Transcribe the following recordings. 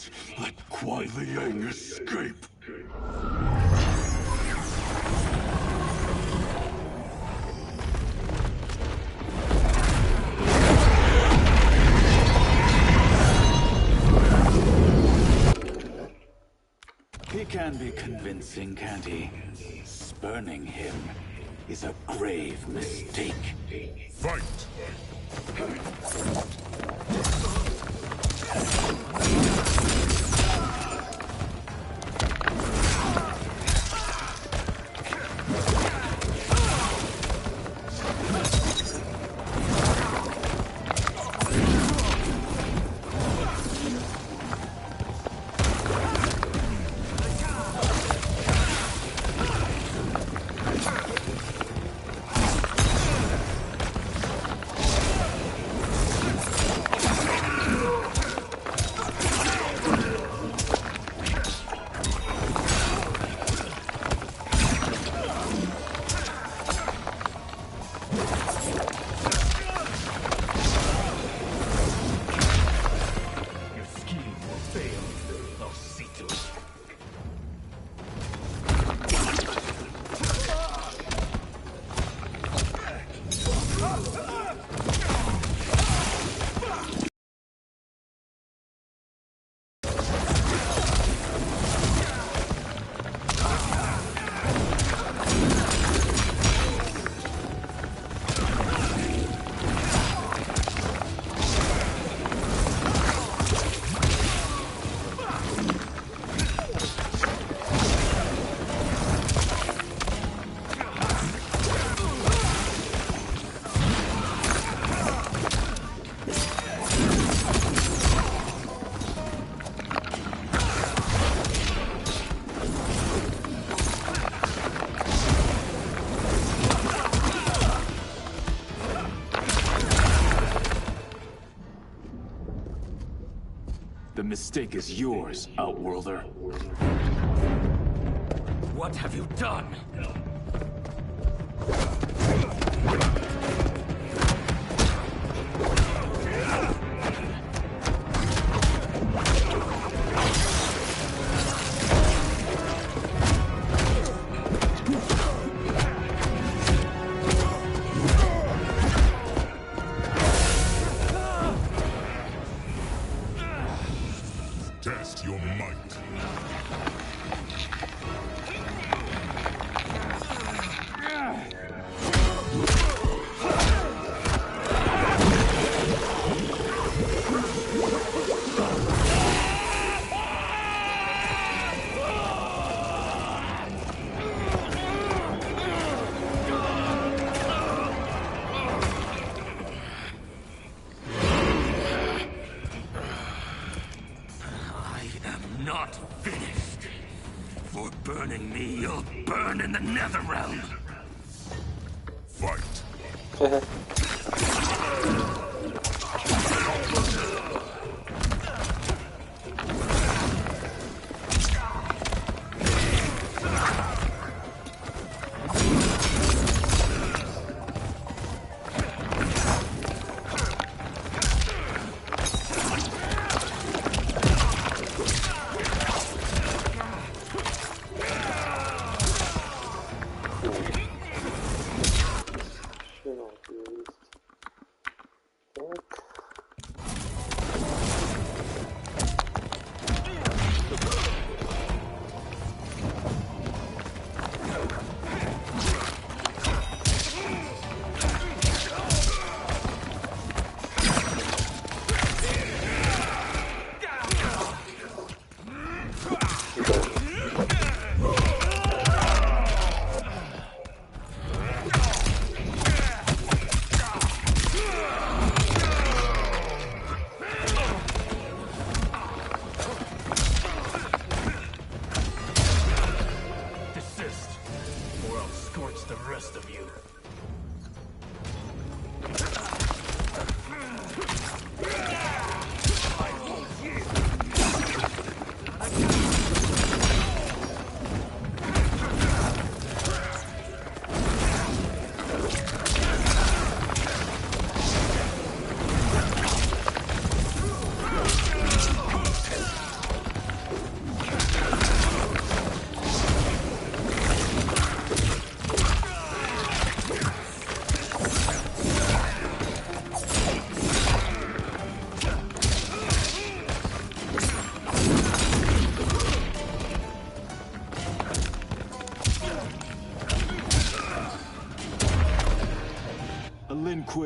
Don't let Kuai Liang escape! He can be convincing, can't he? Spurning him is a grave mistake. Fight! The mistake is yours, Outworlder. What have you done? Test your might. Not finished. For burning me, you'll burn in the Netherrealm. Fight.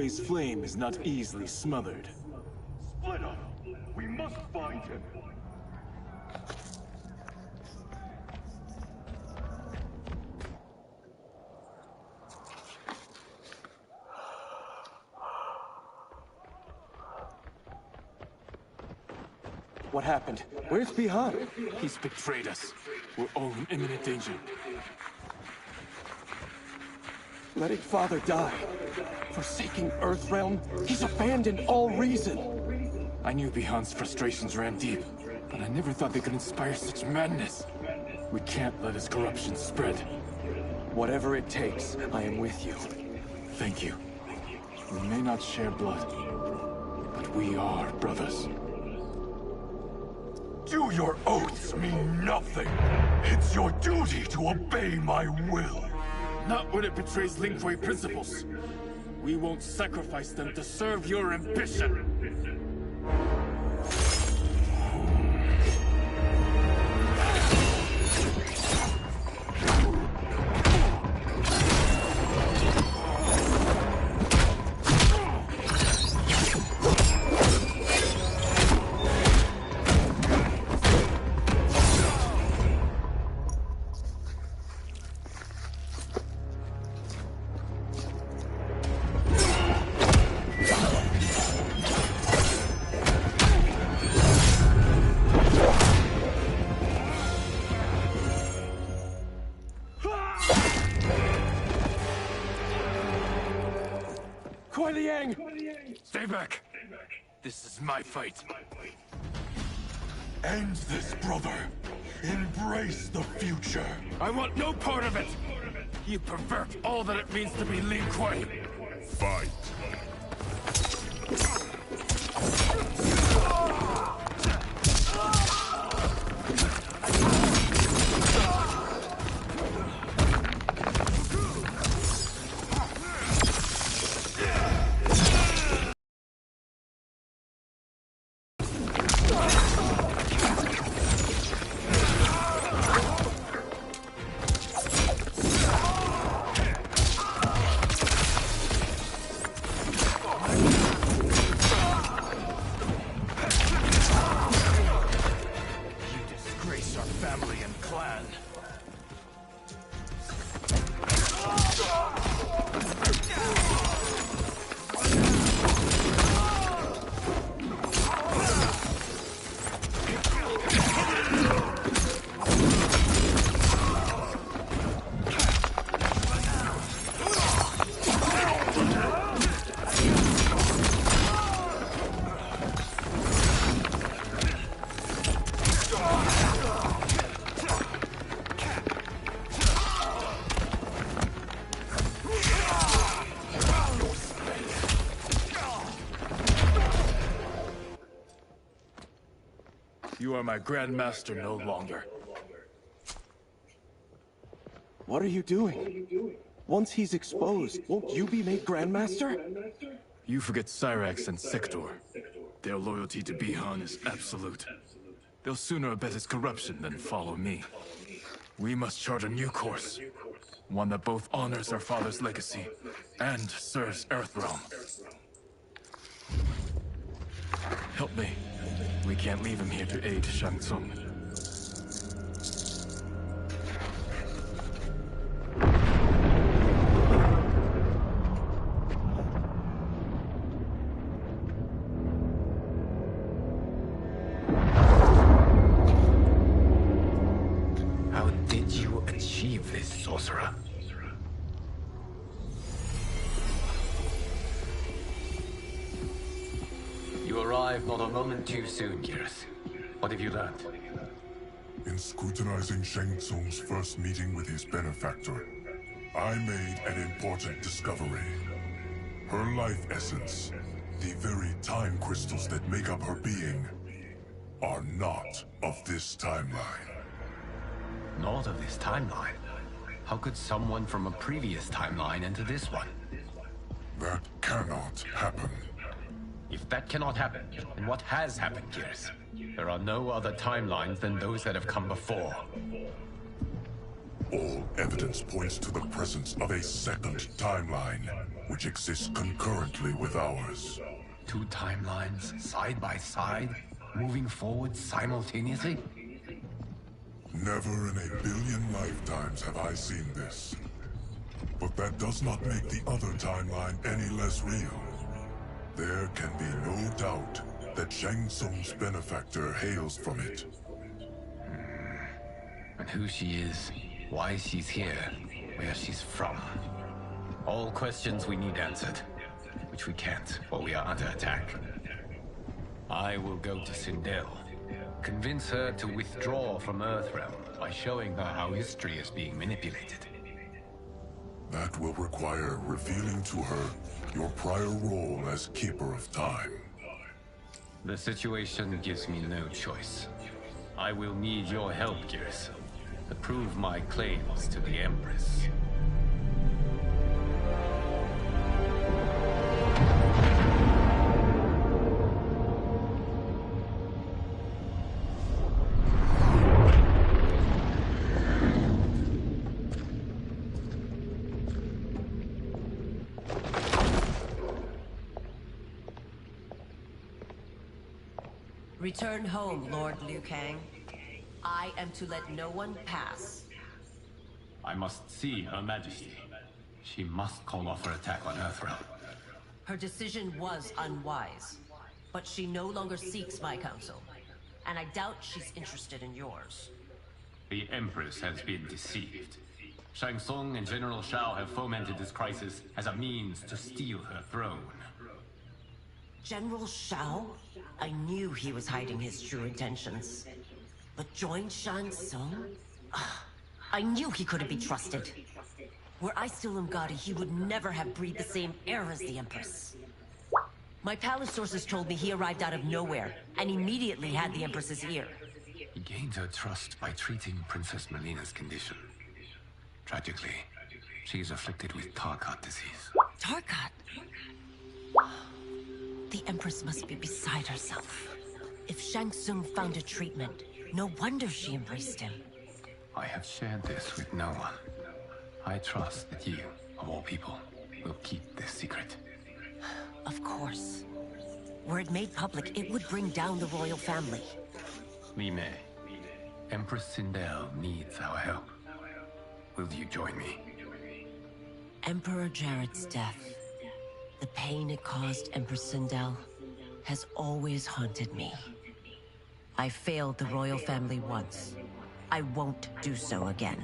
blaze flame is not easily smothered. Split up! We must find him! What happened? Where's Bihan? He's betrayed us. We're all in imminent danger. Letting Father die. Forsaking Earthrealm. He's abandoned all reason. I knew Bihan's frustrations ran deep, but I never thought they could inspire such madness. We can't let his corruption spread. Whatever it takes, I am with you. Thank you. We may not share blood, but we are brothers. Do your oaths mean nothing? It's your duty to obey my will. Not when it betrays Lin Kuei principles. We won't sacrifice them to serve your ambition. Stay back! This is my fight. End this, brother. Embrace the future. I want no part of it! You pervert all that it means to be Lin Kuei! Fight! You are my Grandmaster no longer. What are you doing? Once he's exposed, won't you be made Grandmaster? You forget Cyrax and Sector. Their loyalty to Bihan is absolute. They'll sooner abet his corruption than follow me. We must chart a new course. One that both honors our father's legacy and serves Earthrealm. Help me. We can't leave him here to aid Shang Tsung. How did you achieve this, sorcerer? You arrived not a moment too soon, Geras. What have you learned? In scrutinizing Shang Tsung's first meeting with his benefactor, I made an important discovery. Her life essence, the very time crystals that make up her being, are not of this timeline. Not of this timeline? How could someone from a previous timeline enter this one? That cannot happen. If that cannot happen, then what has happened, Geras? There are no other timelines than those that have come before. All evidence points to the presence of a second timeline. which exists concurrently with ours. Two timelines, side by side, moving forward simultaneously? Never in a billion lifetimes have I seen this. But that does not make the other timeline any less real. There can be no doubt that Shang Tsung's benefactor hails from it. And who she is, why she's here, where she's from. All questions we need answered, which we can't while we are under attack. I will go to Sindel, convince her to withdraw from Earthrealm by showing her how history is being manipulated. That will require revealing to her your prior role as Keeper of Time. The situation gives me no choice. I will need your help, Gears, to prove my claims to the Empress. Return home, Lord Liu Kang. I am to let no one pass. I must see Her Majesty. She must call off her attack on Earthrealm. Her decision was unwise, but she no longer seeks my counsel, and I doubt she's interested in yours. The Empress has been deceived. Shang Tsung and General Shao have fomented this crisis as a means to steal her throne. General Shao? I knew he was hiding his true intentions. But join Shang Tsung? I knew he couldn't be trusted. Were I still Umgadi, he would never have breathed the same air as the Empress. My palace sources told me he arrived out of nowhere, and immediately had the Empress's ear. He gained her trust by treating Princess Melina's condition. Tragically, she is afflicted with Tarkat disease. Tarkat? The Empress must be beside herself. If Shang Tsung found a treatment, no wonder she embraced him. I have shared this with no one. I trust that you, of all people, will keep this secret. Of course. Were it made public, it would bring down the royal family. Li Mei, Empress Sindel needs our help. Will you join me? Emperor Jared's death, the pain it caused Empress Sindel, has always haunted me. I failed the royal family once. I won't do so again.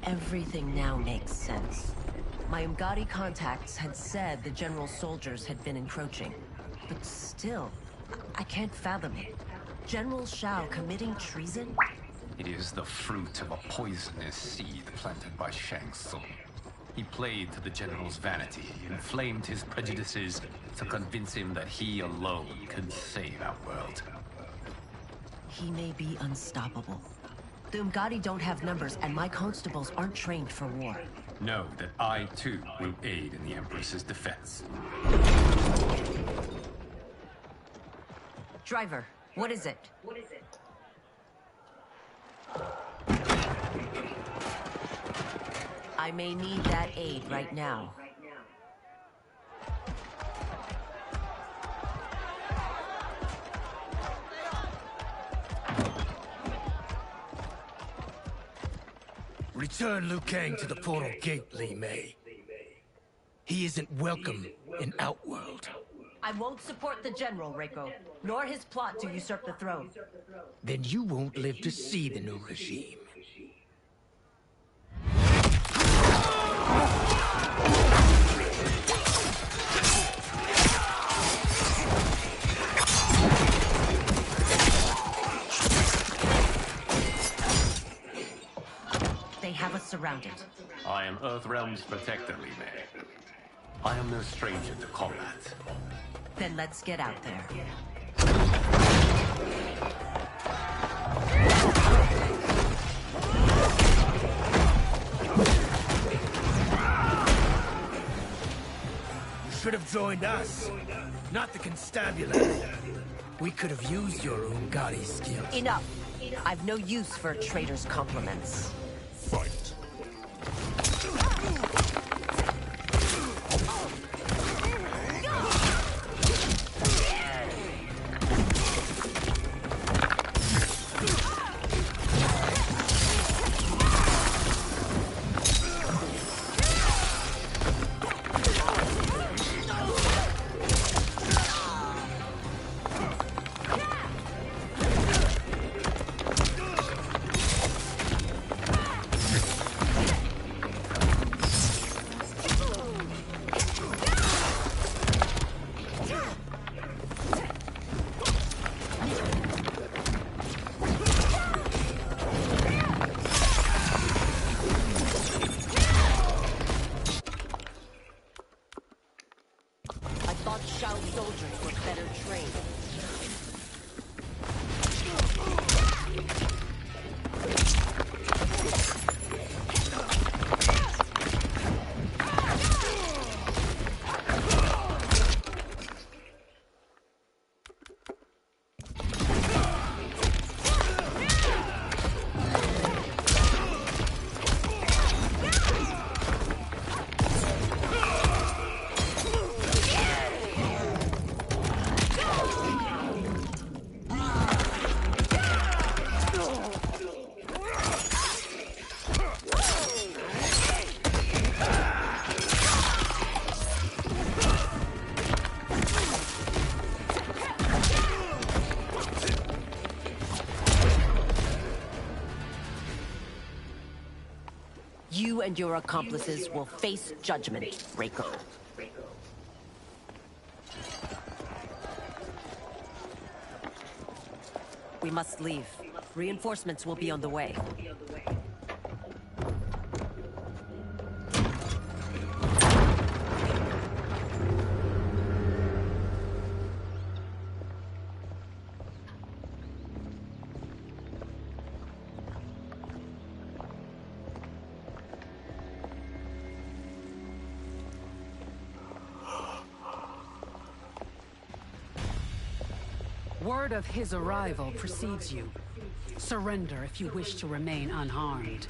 Everything now makes sense. My Umgadi contacts had said the general soldiers had been encroaching. But still, I can't fathom it. General Shao committing treason? It is the fruit of a poisonous seed planted by Shang Tsung. He played to the general's vanity, inflamed his prejudices to convince him that he alone could save our world. He may be unstoppable. The Umgadi don't have numbers, and my constables aren't trained for war. Know that I, too, will aid in the Empress's defense. Driver, what is it? I may need that aid right now. Return Liu Kang to the portal gate, Li Mei. He isn't welcome in Outworld. I won't support the General, Reiko, nor his plot to usurp the throne. Then you won't live to see the new regime. They have us surrounded. I am Earthrealm's protector, Li Mei. I am no stranger to combat. Then let's get out there. You should have joined us. not the constabulary. We could have used your Ungari skills. Enough. I've no use for a traitor's compliments. Fight. Soldiers were better trained. You and your accomplices will face judgment, Reiko. We must leave. Reinforcements will be on the way. Word of his arrival precedes you. Surrender if you wish to remain unharmed.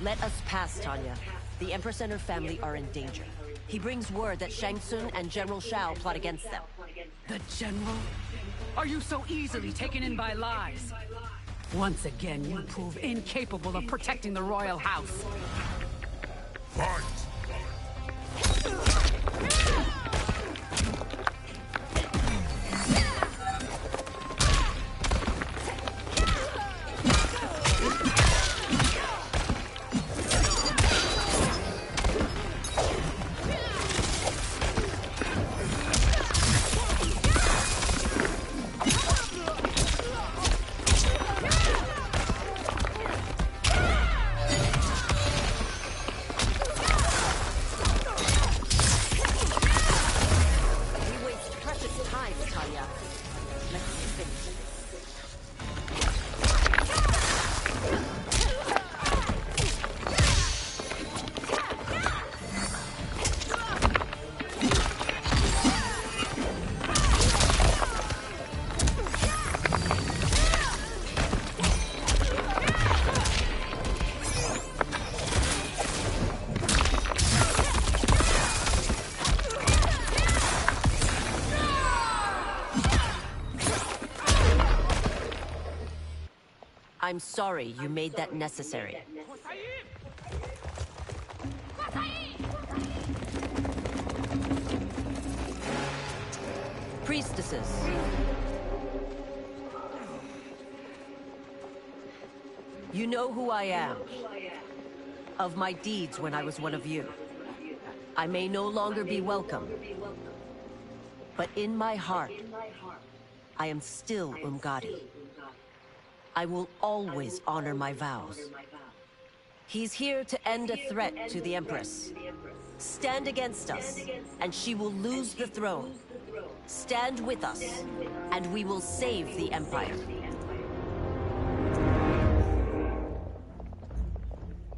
Let us pass, Tanya. The Empress and her family are in danger. He brings word that Shang Tsung and General Shao plot against them. The General? Are you so easily taken in by lies? Once again, you prove incapable of protecting the royal house. Fight! I'm sorry you made that necessary. Priestesses. You know who I am. Of my deeds when I was one of you. I may no longer be welcome. But in my heart, I am still Ungari. I will always honor my vows. He's here to end a threat to the Empress. Stand against us, and she will lose the throne. Stand with us, and we will save the Empire.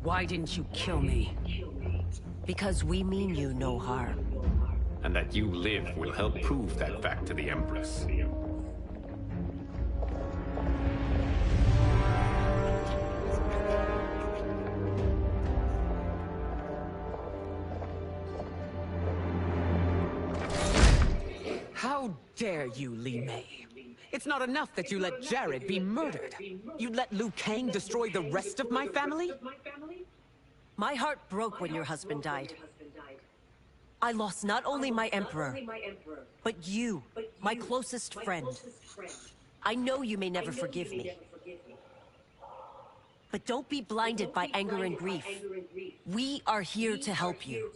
Why didn't you kill me? Because we mean you no harm. And that you live will help prove that fact to the Empress. How dare you, Li Mei? It's not enough that you let Jared be murdered. You'd let Liu Kang destroy the rest of my family? My heart broke when your husband died. I lost not only my emperor, but you, my closest friend. I know you may never forgive me. But don't be blinded by anger and grief. We are here to help you.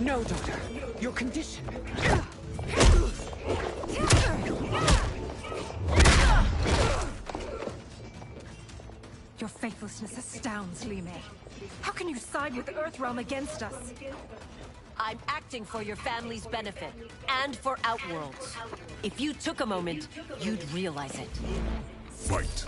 No, daughter. Your condition. Your faithlessness astounds, Li Mei. How can you side with the Earthrealm against us? I'm acting for your family's benefit, and for Outworld's. If you took a moment, you'd realize it. Fight.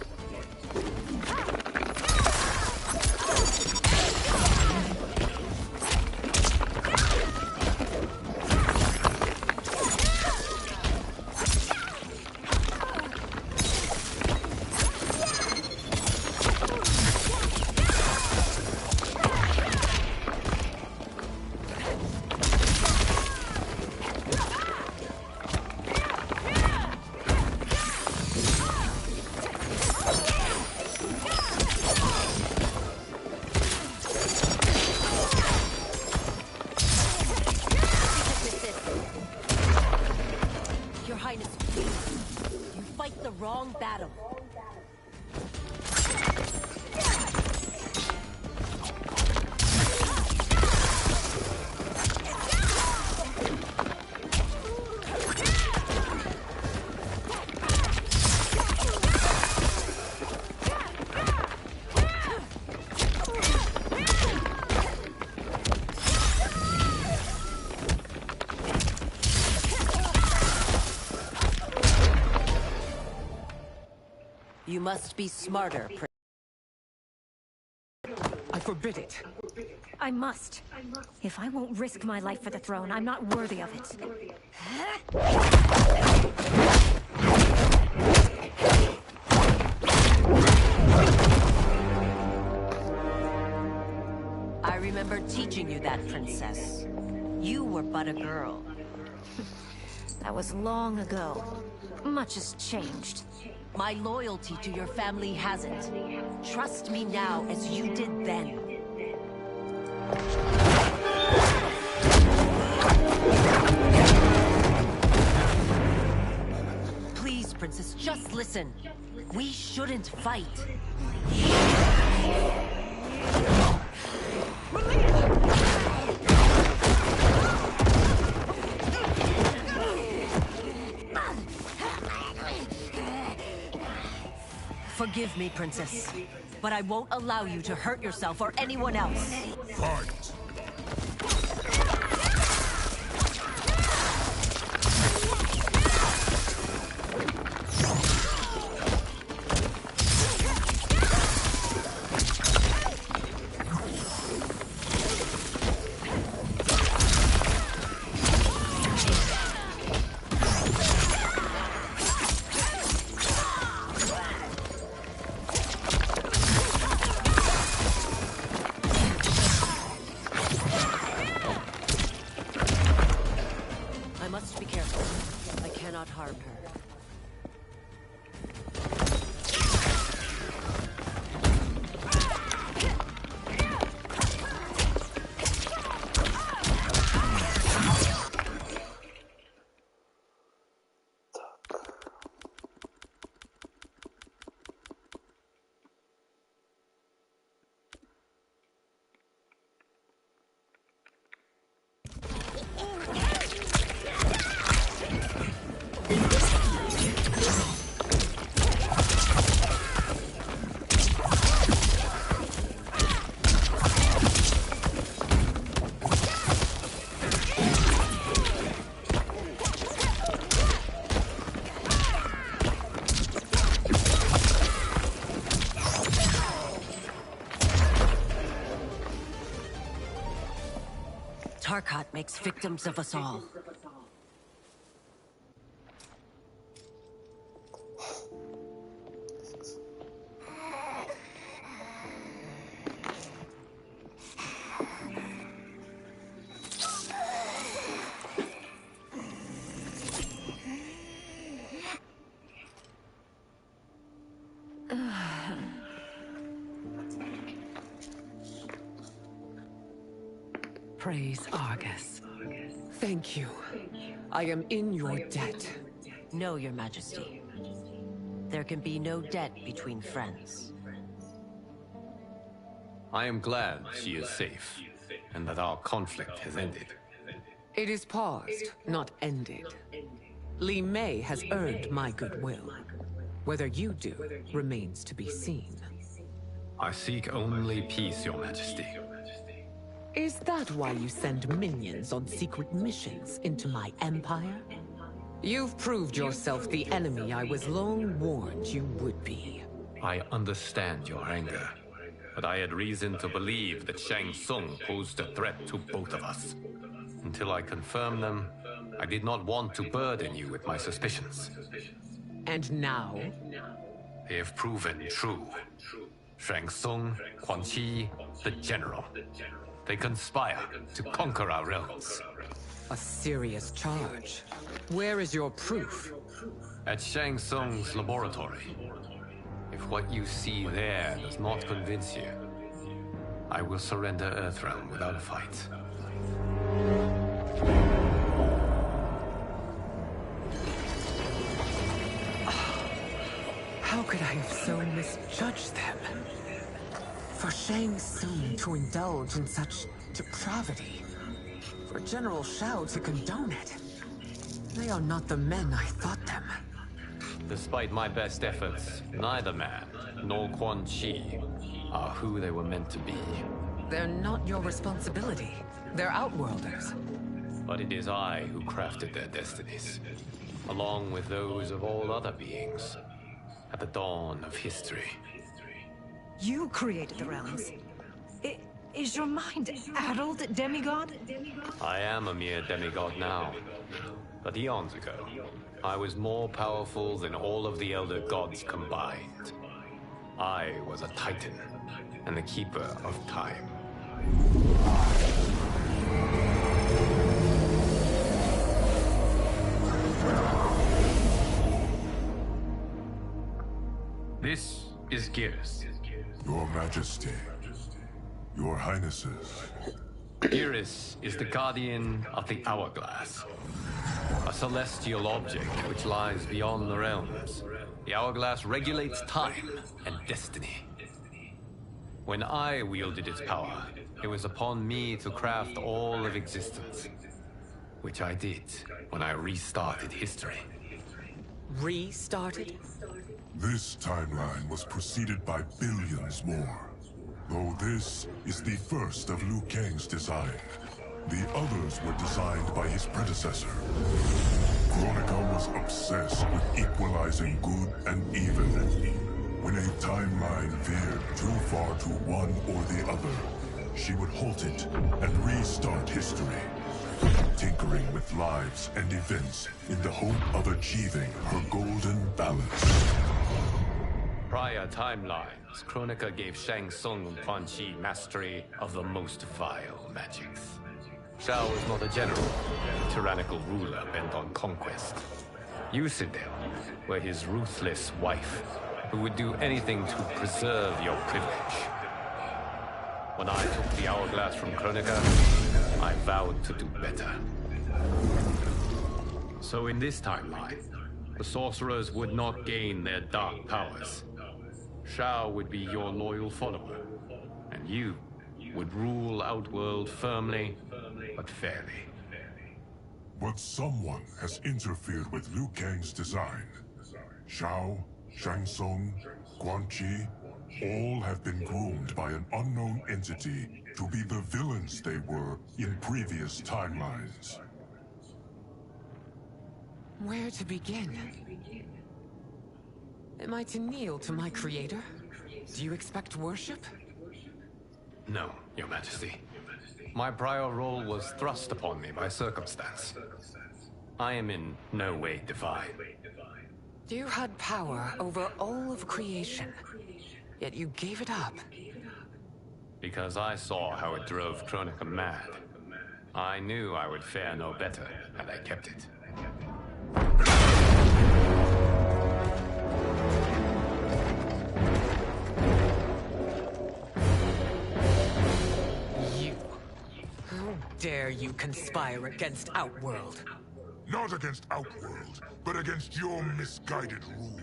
Wrong battle. You must be smarter, I forbid it. I must. If I won't risk my life for the throne, I'm not worthy of it. I remember teaching you that, princess. You were but a girl. That was long ago. Much has changed. My loyalty to your family hasn't. Trust me now as you did then. Please, princess, just listen. We shouldn't fight. Forgive me, princess, but I won't allow you to hurt yourself or anyone else. Fight. Tarkat makes victims of us all. Praise Argus. Thank you. I am in your debt. No, Your Majesty. There can be no debt between friends. I am glad she is safe, and that our conflict has ended. It is paused, not ended. Li Mei has earned my goodwill. Whether you do remains to be seen. I seek only peace, Your Majesty. Is that why you send minions on secret missions into my empire? You've proved yourself the enemy I was long warned you would be. I understand your anger, but I had reason to believe that Shang Tsung posed a threat to both of us. Until I confirmed them, I did not want to burden you with my suspicions. And now? They have proven true. Shang Tsung, Quan Chi, the General. They conspire to conquer our realms. A serious charge. Where is your proof? At Shang Tsung's laboratory. If what you see there does not convince you, I will surrender Earthrealm without a fight. How could I have so misjudged them? For Shang Tsung to indulge in such depravity. For General Shao to condone it. They are not the men I thought them. Despite my best efforts, neither man nor Quan Chi are who they were meant to be. They're not your responsibility. They're outworlders. But it is I who crafted their destinies, along with those of all other beings, at the dawn of history. You created the realms. Is your mind addled, demigod? I am a mere demigod now, but eons ago, I was more powerful than all of the Elder Gods combined. I was a Titan, and the Keeper of Time. This is Geras. Your Majesty, Your Highnesses. Geras is the guardian of the Hourglass. A celestial object which lies beyond the realms. The Hourglass regulates time and destiny. When I wielded its power, it was upon me to craft all of existence. Which I did when I restarted history. Restarted? This timeline was preceded by billions more. Though this is the first of Liu Kang's design. The others were designed by his predecessor. Kronika was obsessed with equalizing good and evil. When a timeline veered too far to one or the other, she would halt it and restart history, tinkering with lives and events in the hope of achieving her golden balance. Prior timelines, Kronika gave Shang Tsung and Quan Chi mastery of the most vile magics. Shao was not a general, a tyrannical ruler bent on conquest. Yusidel were his ruthless wife, who would do anything to preserve your privilege. When I took the Hourglass from Kronika, I vowed to do better. So in this timeline, the sorcerers would not gain their dark powers. Shao would be your loyal follower, and you would rule Outworld firmly, but fairly. But someone has interfered with Liu Kang's design. Shao, Shang Tsung, Quan Chi, all have been groomed by an unknown entity to be the villains they were in previous timelines. Where to begin? Am I to kneel to my creator? Do you expect worship? No, Your Majesty. My prior role was thrust upon me by circumstance. I am in no way divine. You had power over all of creation, yet you gave it up. Because I saw how it drove Kronika mad. I knew I would fare no better had I kept it. You. How dare you conspire against Outworld? Not against Outworld, but against your misguided rule.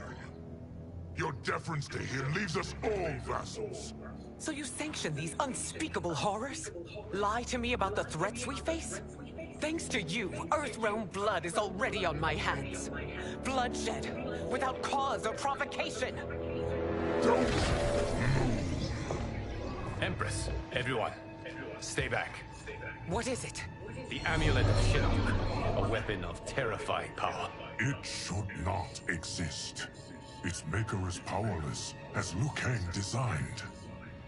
Your deference to him leaves us all vassals. So you sanction these unspeakable horrors? Lie to me about the threats we face? Thanks to you, Earthrealm blood is already on my hands. Bloodshed, without cause or provocation. Don't move. Empress, everyone, stay back. What is it? The Amulet of Shinnok, a weapon of terrifying power. It should not exist. Its maker is powerless, as Liu Kang designed.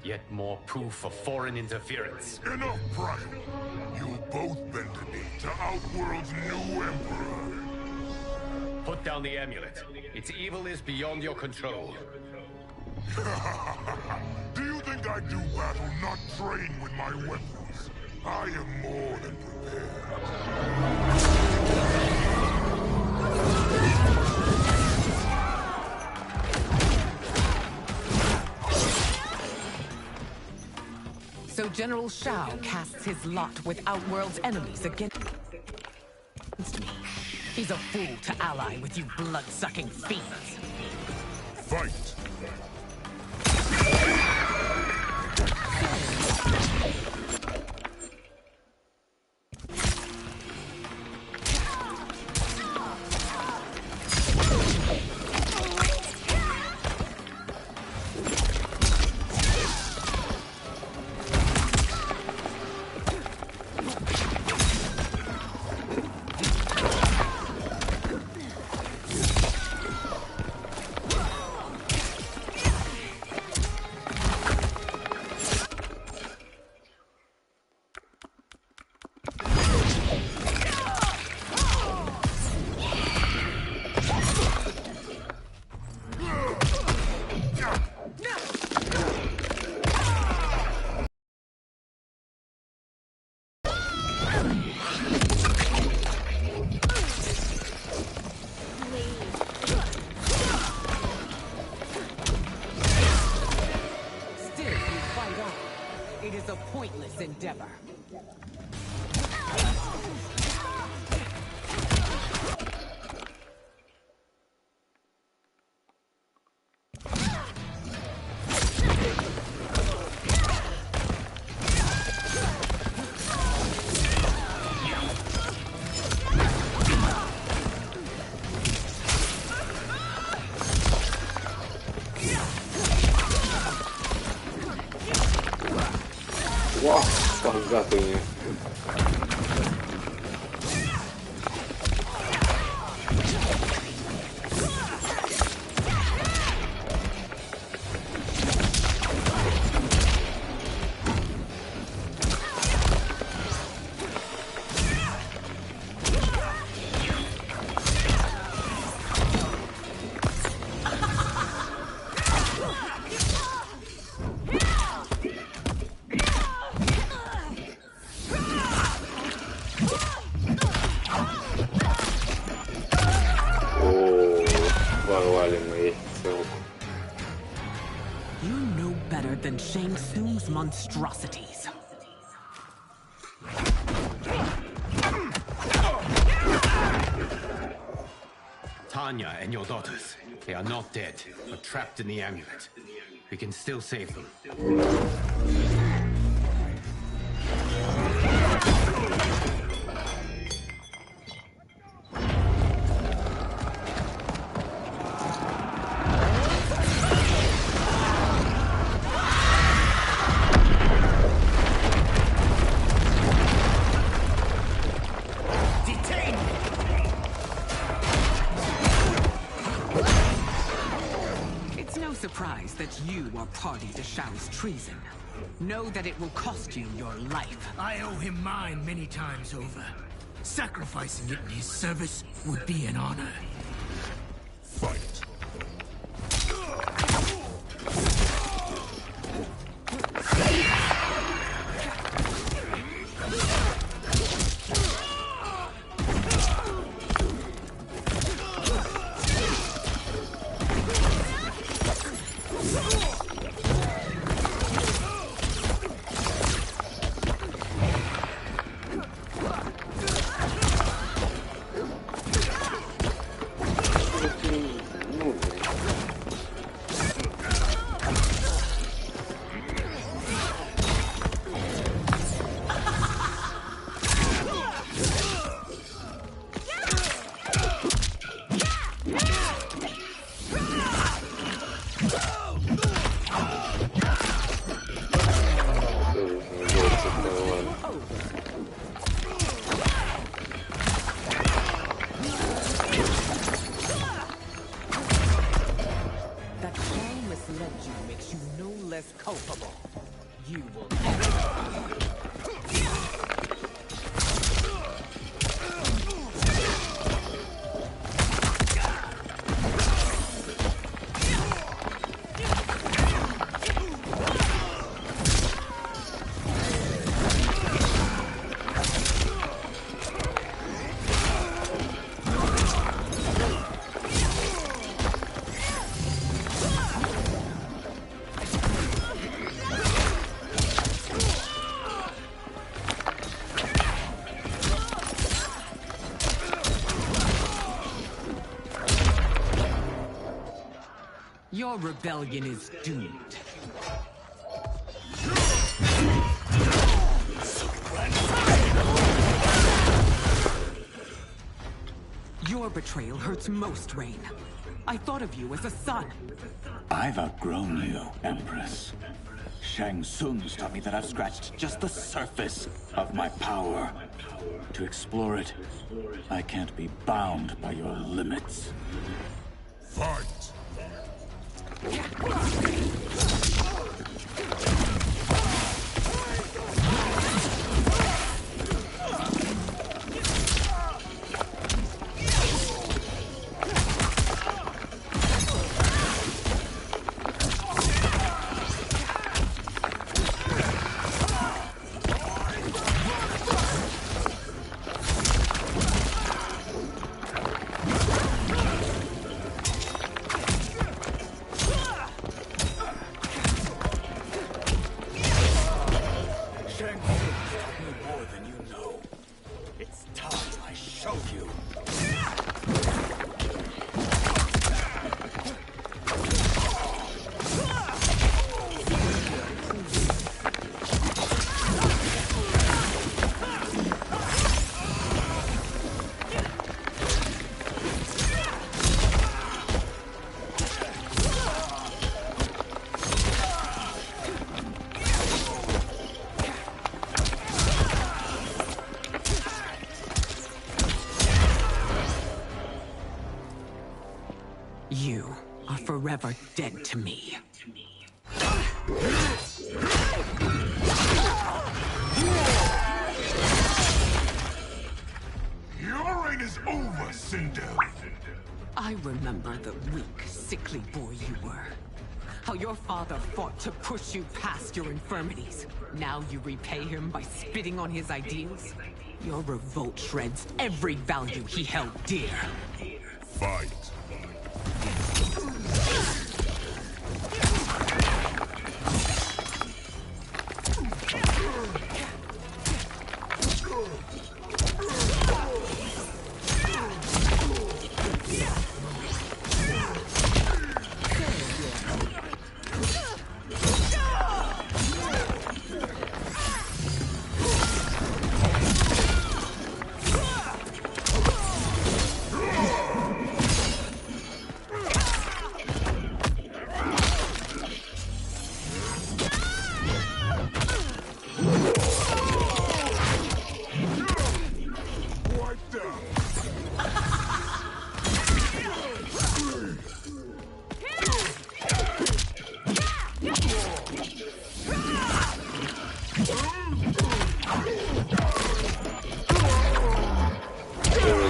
Yet more proof of foreign interference. Enough prattle. You'll both bend the knee to Outworld's new emperor. Put down the amulet. Its evil is beyond your control. Do you think I do battle not trained with my weapons? I am more than prepared. So General Shao casts his lot with Outworld's enemies against me. He's a fool to ally with you blood-sucking fiends. Fight! Pointless endeavor. Wah, pagatunya. You know better than Shang Tsung's monstrosities. Tanya and your daughters, they are not dead, but trapped in the amulet. We can still save them. Surprised that you are party to Shao's treason. Know that it will cost you your life. I owe him mine many times over. Sacrificing it in his service would be an honor. Fight. That Shang misled you makes you no less culpable. You will Your rebellion is doomed. Your betrayal hurts most, Rain. I thought of you as a son. I've outgrown you, Empress. Shang Tsung's taught me that I've scratched just the surface of my power. To explore it, I can't be bound by your limits. Fight! Shang Tsung taught me more than you know. It's time I show you. You are forever dead to me. Your reign is over, Cinder. I remember the weak, sickly boy you were. How your father fought to push you past your infirmities. Now you repay him by spitting on his ideals? Your revolt shreds every value he held dear. Fight.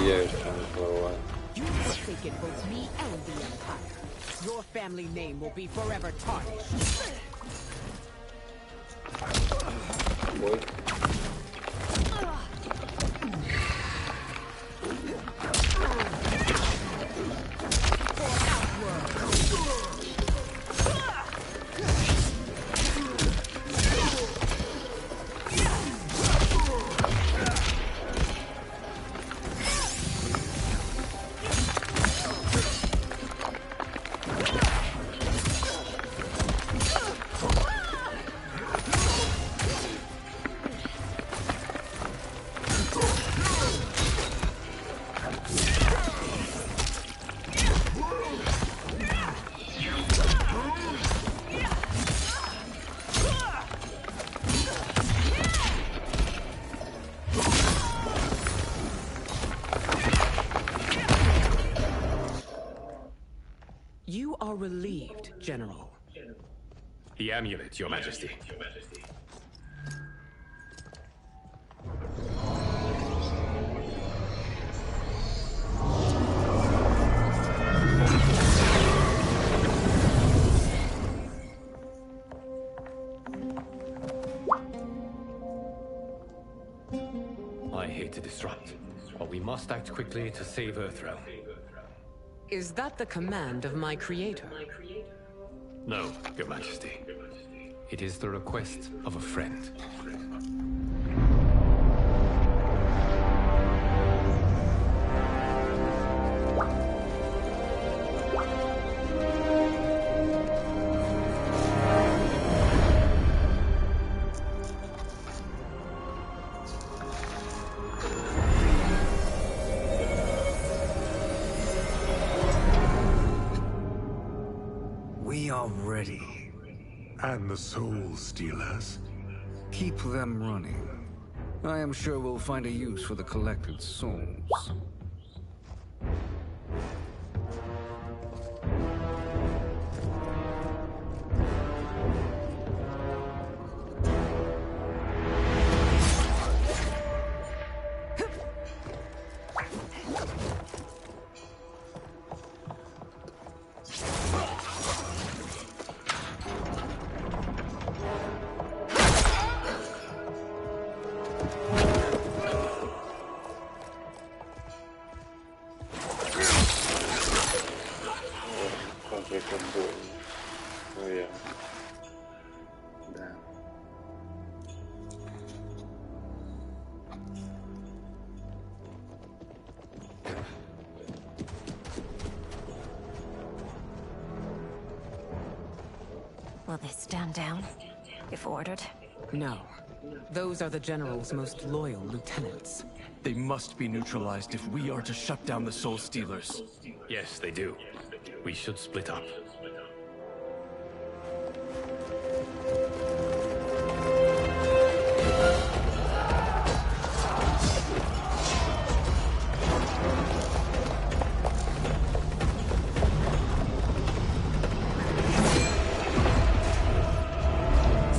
yeah, for a while. You forsaken both me and the Empire. Your family name will be forever tarnished. Boy. You are relieved, General. The amulet, Your Majesty. I hate to disrupt, but we must act quickly to save Earthrealm. Is that the command of my creator? No, Your Majesty. It is the request of a friend. We are ready. And the Soul Stealers? Keep them running. I am sure we'll find a use for the collected souls. Oh yeah. Damn. Will they stand down, if ordered? No. Those are the General's most loyal lieutenants. They must be neutralized if we are to shut down the Soul Stealers. Yes, they do. We should split up.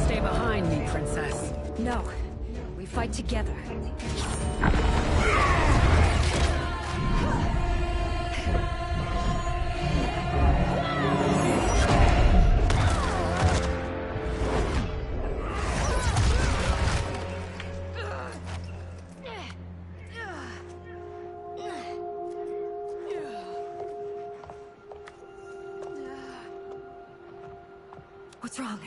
Stay behind me, Princess. No. We fight together. What's wrong?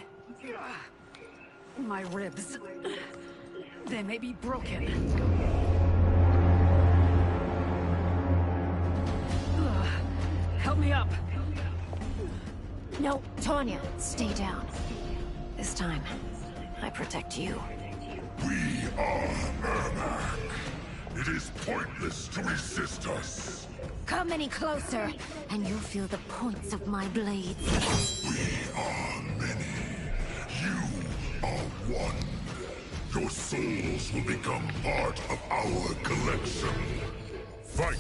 My ribs. They may be broken. Help me up. No, Tanya, stay down. This time, I protect you. We are Ermac. It is pointless to resist us. Come any closer, and you'll feel the points of my blades. We are many. You are one. Your souls will become part of our collection. Fight!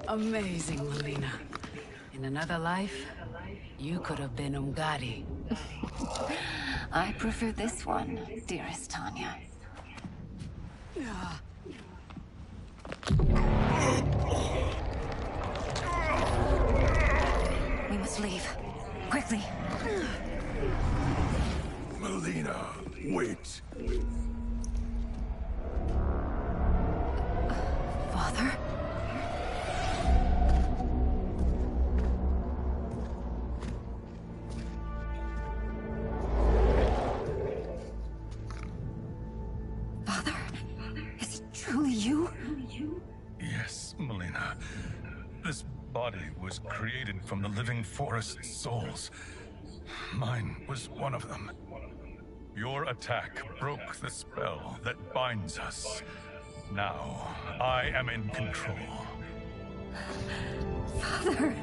Amazing, Melina. In another life, you could have been Umgadi. I prefer this one, dearest Tanya. We must leave. Quickly. Melina, wait. Father? Father? Is it truly you? Yes, Melina. This body was created from the living forest's souls. Mine was one of them. Your attack broke the spell that binds us. Now, I am in control. Father!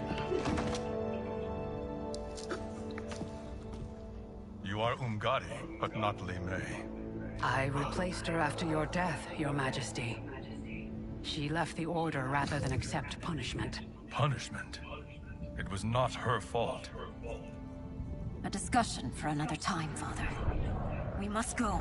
You are Umgadi, but not Li Mei. I replaced her after your death, Your Majesty. She left the Order rather than accept punishment. Punishment? It was not her fault. A discussion for another time, Father. We must go.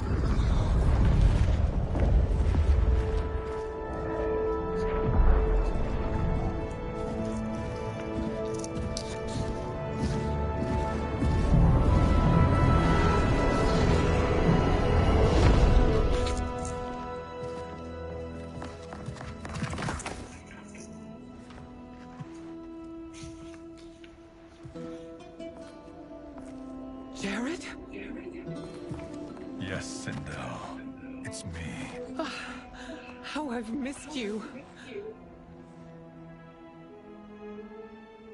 Jared? Yes, Sindel. It's me. How I've missed you.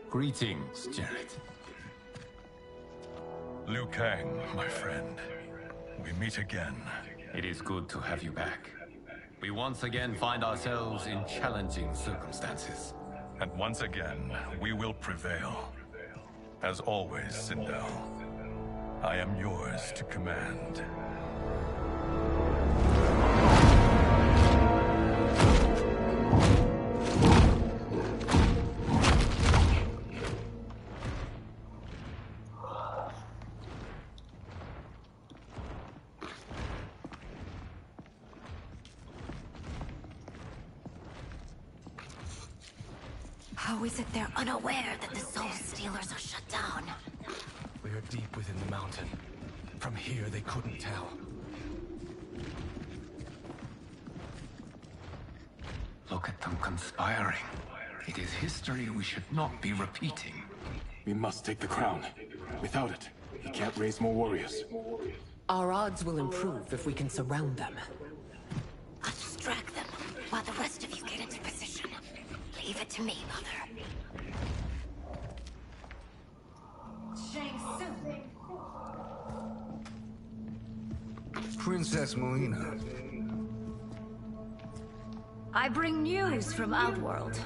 Greetings, Jared. Liu Kang, my friend. We meet again. It is good to have you back. We once again find ourselves in challenging circumstances. And once again, we will prevail. As always, Sindel, I am yours to command. How is it they're unaware that the Soul Stealers are shut down? We are deep within the mountain. From here, they couldn't tell. Look at them conspiring. It is history we should not be repeating. We must take the crown. Without it, he can't raise more warriors. Our odds will improve if we can surround them. I'll distract them while the rest of you get into position. Leave it to me, Mother. Shang Tsung. Princess Melina. I bring news from Outworld.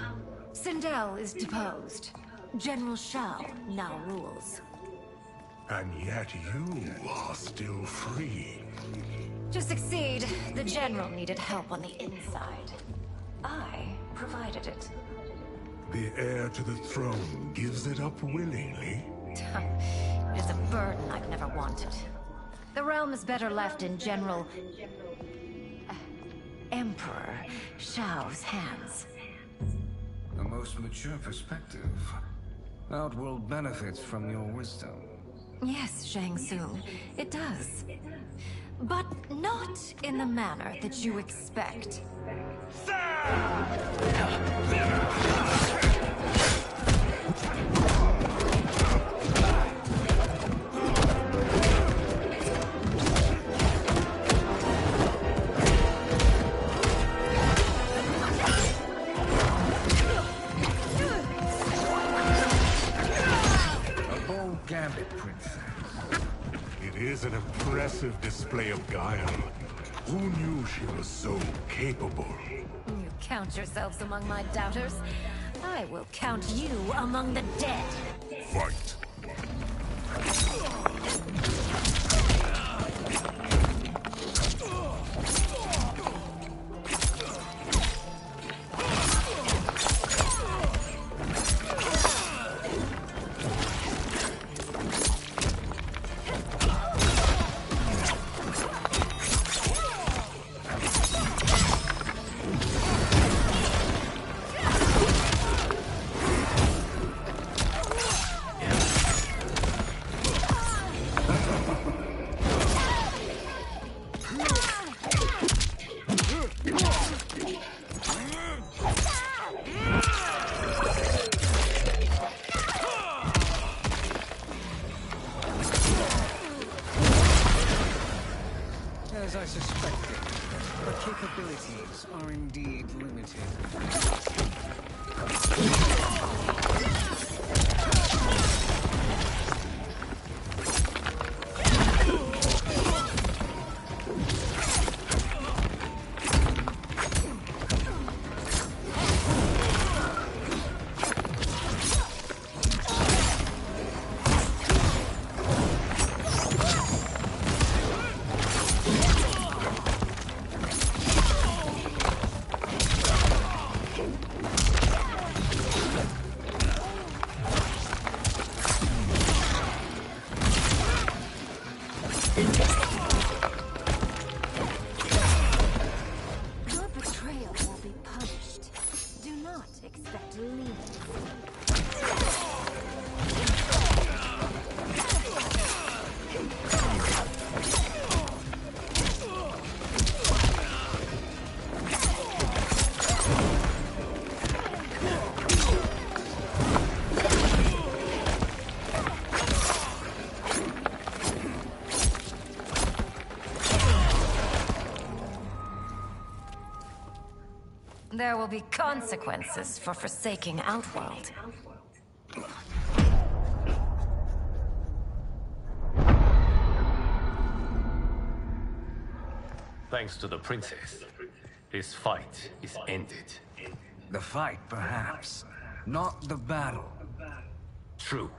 Sindel is deposed. General Shao now rules. And yet you are still free. To succeed, The General needed help on the inside. I provided it. The heir to the throne gives it up willingly. It is a burden I've never wanted. the realm is better left in General... Emperor Shao's hands. A most mature perspective. Outworld benefits from your wisdom. Yes, Shang Tsung, it does. But not in the manner that you expect. Gambit, Princess. It is an impressive display of guile. Who knew she was so capable? You count yourselves among my doubters. I will count you among the dead. Fight! limited. Your betrayal will be punished. Do not expect leniency. There will be consequences for forsaking Outworld. Thanks to the princess, this fight is ended. The fight, perhaps. Not the battle. True.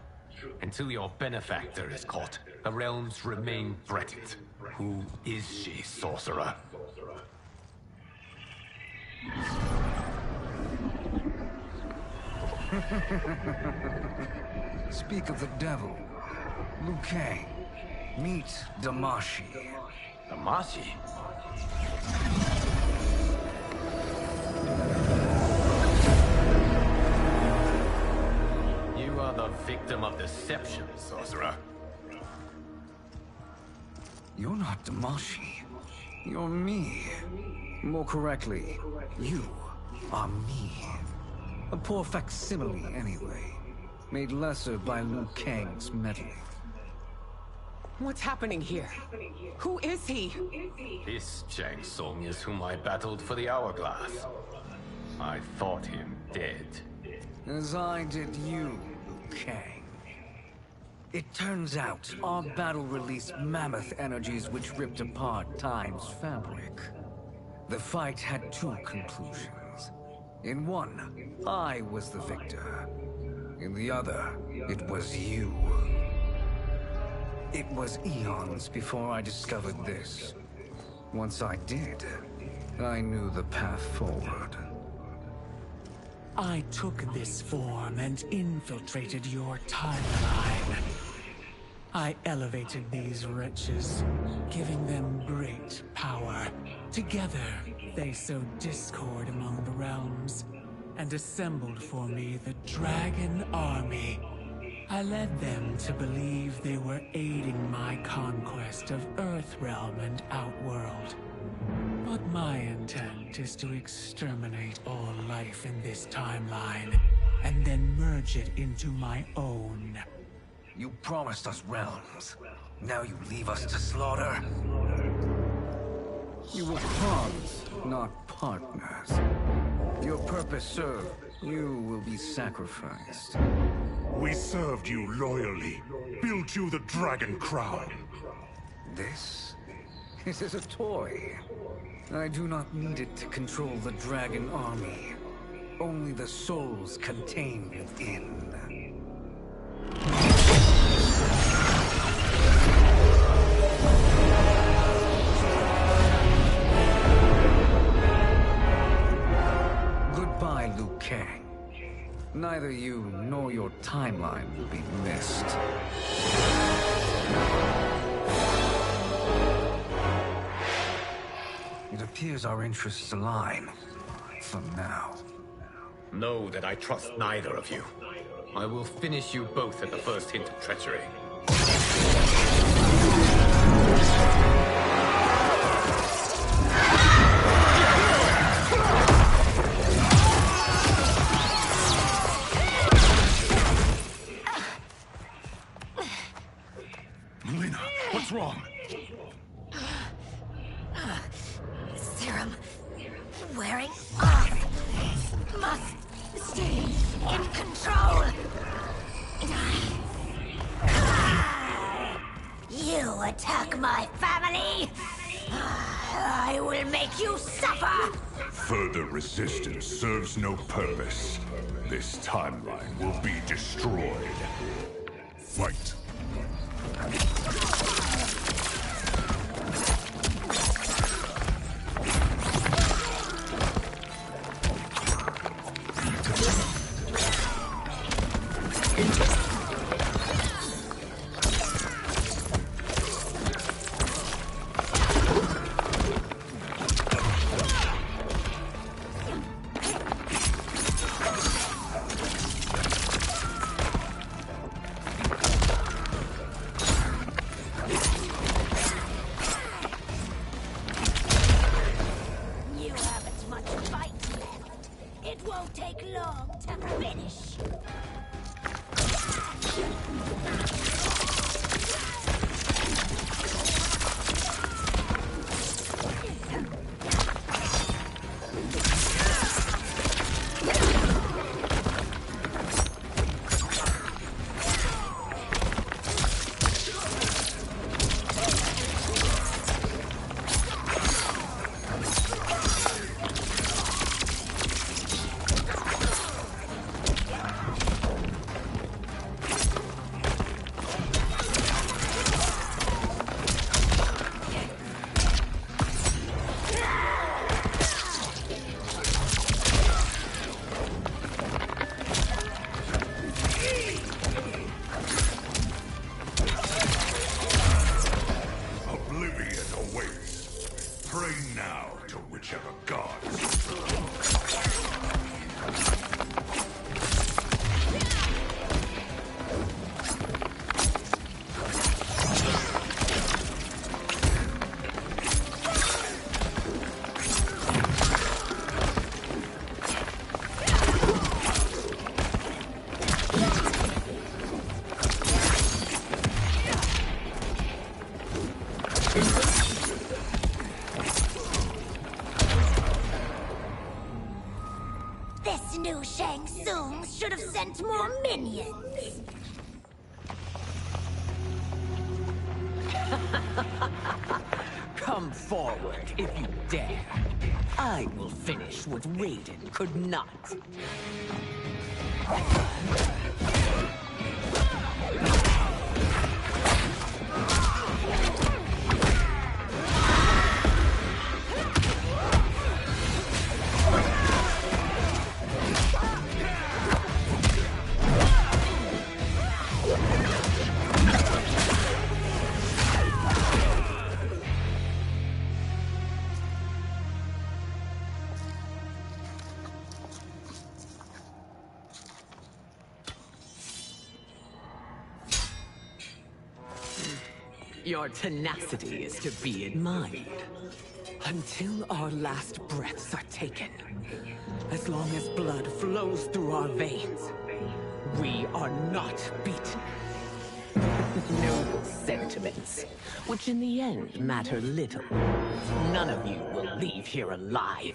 Until your benefactor is caught, the realms remain threatened. Who is she, sorcerer? Speak of the devil. Liu Kang. Meet Damashi. Damashi? You are the victim of deception, sorcerer. You're not Damashi. You're me. More correctly, you are me. A poor facsimile, anyway. Made lesser by Liu Kang's meddling. What's happening here? Who is he? This Shang Tsung is whom I battled for the Hourglass. I thought him dead. As I did you, Liu Kang. It turns out our battle released mammoth energies which ripped apart time's fabric. The fight had two conclusions. In one, I was the victor. In the other, it was you. It was eons before I discovered this. Once I did, I knew the path forward. I took this form and infiltrated your timeline. I elevated these wretches, giving them great power. Together, they sowed discord among the realms, and assembled for me the Dragon Army. I led them to believe they were aiding my conquest of Earthrealm and Outworld. But my intent is to exterminate all life in this timeline, and then merge it into my own. You promised us realms. Now you leave us to slaughter? You were pawns, not partners. Your purpose served, you will be sacrificed. We served you loyally, built you the Dragon Crown. This is a toy. I do not need it to control the Dragon Army. Only the souls contained within. Goodbye, Liu Kang. Neither you nor your timeline will be missed. It appears our interests align. For now. Know that I trust neither of you. I will finish you both at the first hint of treachery. Melina, what's wrong? Serum wearing off. in control! You attack my family? I will make you suffer! Further resistance serves no purpose. This timeline will be destroyed. Fight. New Shang Tsung should have sent more minions. Come forward if you dare. I will finish what Raiden could not. Your tenacity is to be admired. Until our last breaths are taken. As long as blood flows through our veins, we are not beaten. Noble sentiments, which in the end matter little. None of you will leave here alive.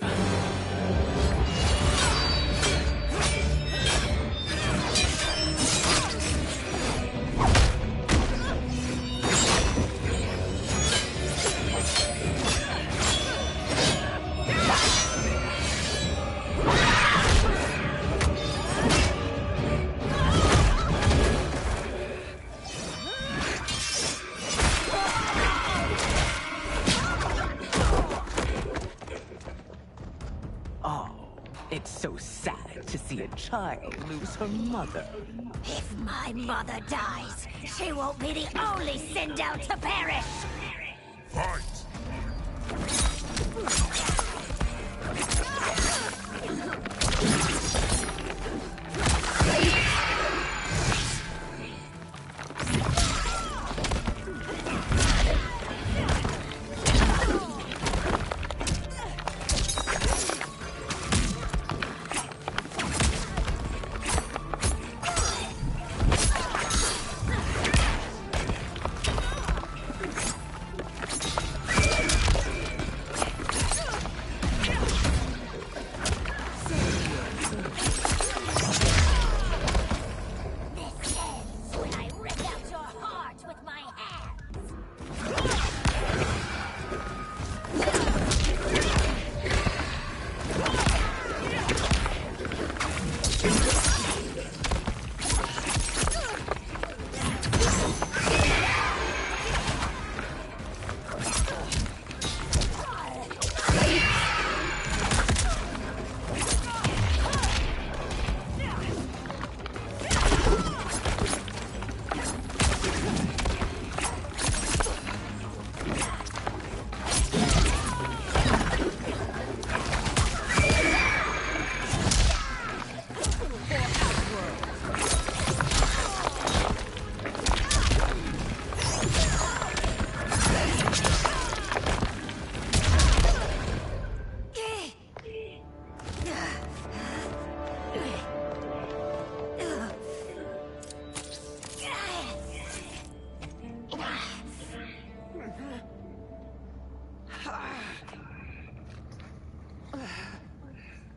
It's so sad to see a child lose her mother. If my mother dies, she won't be the only sent out to perish! Fight!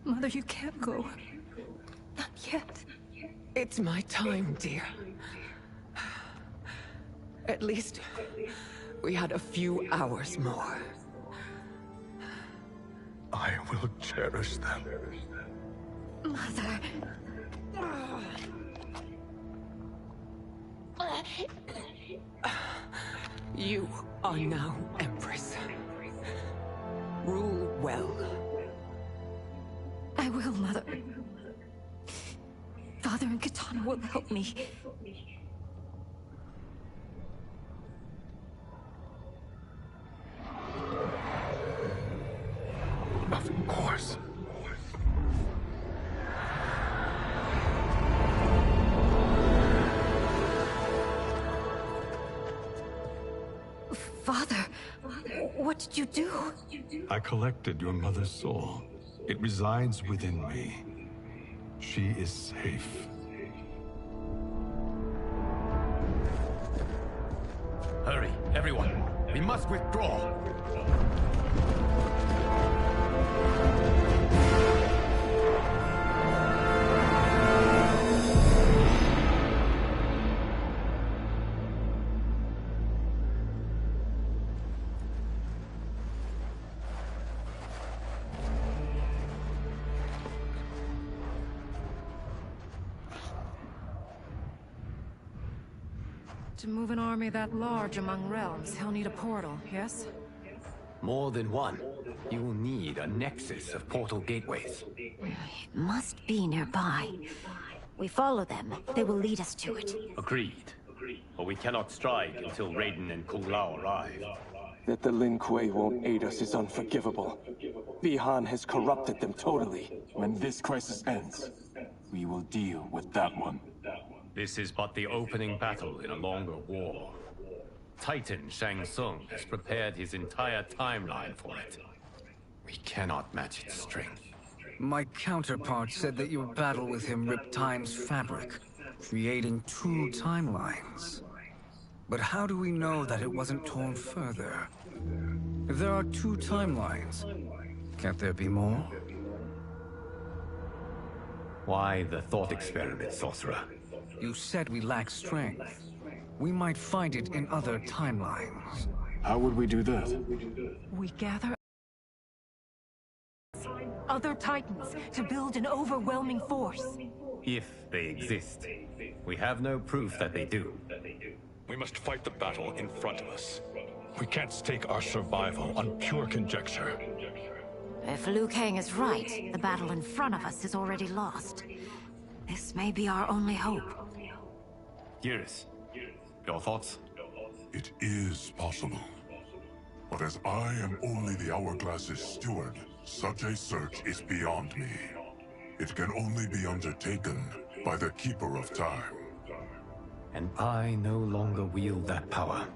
Mother, you can't go. Not yet. It's my time, dear. At least, we had a few hours more. I will cherish them. Mother. You are now Empress. Rule well. I will, Mother. Father and Katana will help me. Of course. Father, what did you do? I collected your mother's soul. It resides within me. She is safe. Hurry, everyone. We must withdraw. To move an army that large among realms, he'll need a portal, yes? More than one. You will need a nexus of portal gateways. It must be nearby. We follow them. They will lead us to it. Agreed. But we cannot strike until Raiden and Kung Lao arrive. That the Lin Kuei won't aid us is unforgivable. Bihan has corrupted them totally. When this crisis ends, we will deal with that one. This is but the opening battle in a longer war. Titan Shang Tsung has prepared his entire timeline for it. We cannot match its strength. My counterpart said that your battle with him ripped time's fabric, creating two timelines. But how do we know that it wasn't torn further? If there are two timelines, can't there be more? Why the thought experiment, sorcerer? You said we lack strength. We might find it in other timelines. How would we do that? We gather other titans to build an overwhelming force. If they exist. We have no proof that they do. We must fight the battle in front of us. We can't stake our survival on pure conjecture. If Liu Kang is right, the battle in front of us is already lost. This may be our only hope. Geras, your thoughts? It is possible. But as I am only the Hourglass's steward, such a search is beyond me. It can only be undertaken by the Keeper of Time. And I no longer wield that power.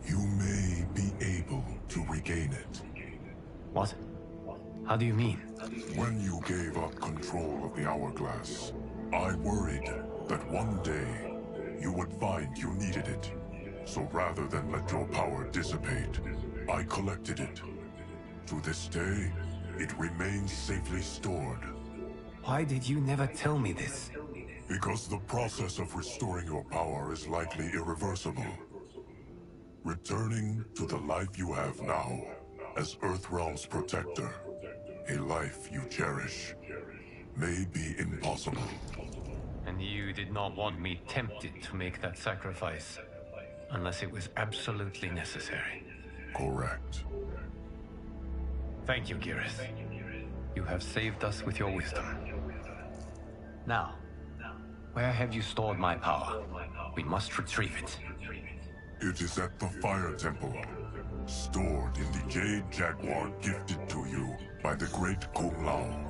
You may be able to regain it. What? How do you mean? When you gave up control of the Hourglass, I worried that one day you would find you needed it. So rather than let your power dissipate, I collected it. To this day, it remains safely stored. Why did you never tell me this? Because the process of restoring your power is likely irreversible. Returning to the life you have now, as Earthrealm's protector, A life you cherish may be impossible. And you did not want me tempted to make that sacrifice unless it was absolutely necessary. Correct. Thank you, Geras. You have saved us with your wisdom. Now, where have you stored my power? We must retrieve it. It is at the Fire Temple, stored in the Jade Jaguar gifted to you by the great Kung Lao.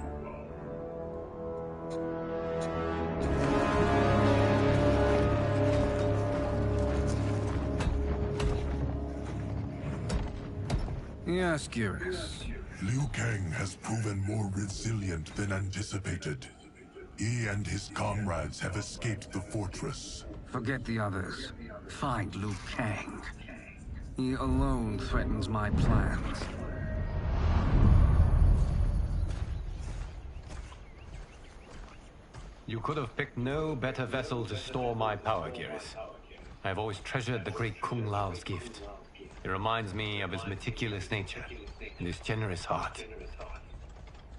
Yes, Geras. Liu Kang has proven more resilient than anticipated. He and his comrades have escaped the fortress. Forget the others. Find Liu Kang. He alone threatens my plans. You could have picked no better vessel to store my power, Geras. I have always treasured the great Kung Lao's gift. It reminds me of his meticulous nature and his generous heart.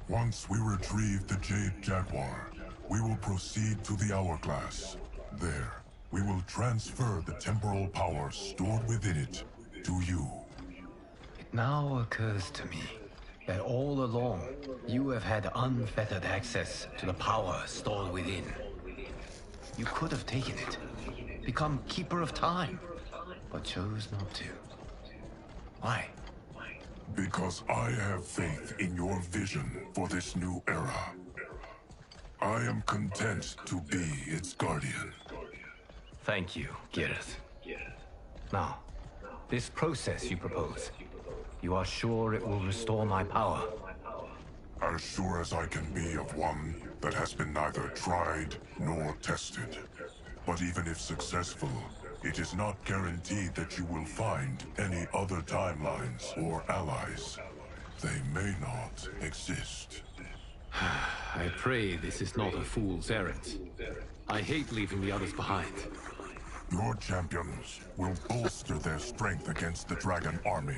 Once we retrieve the Jade Jaguar, we will proceed to the Hourglass. There, we will transfer the temporal power stored within it to you. It now occurs to me that all along, you have had unfettered access to the power stored within. You could have taken it, become Keeper of Time, but chose not to. Why? Because I have faith in your vision for this new era. I am content to be its guardian. Thank you, Geras. Now, this process you propose, you are sure it will restore my power? As sure as I can be of one that has been neither tried nor tested. But even if successful, it is not guaranteed that you will find any other timelines or allies. They may not exist. I pray this is not a fool's errand. I hate leaving the others behind. Your champions will bolster their strength against the Dragon Army.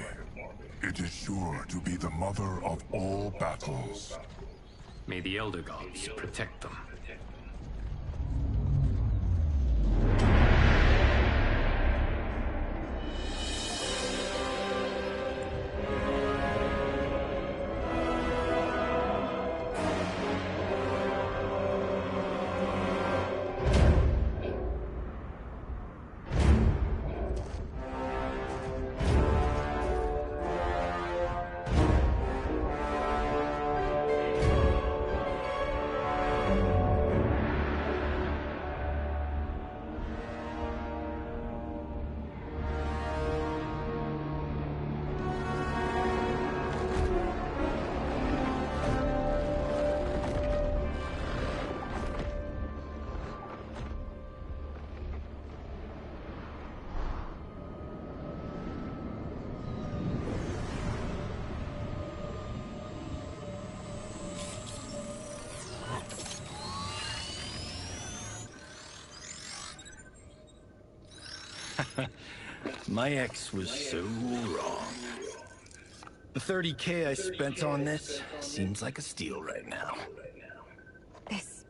It is sure to be the mother of all battles. May the Elder Gods protect them. My ex was so wrong. The 30K I spent on this seems like a steal right now. This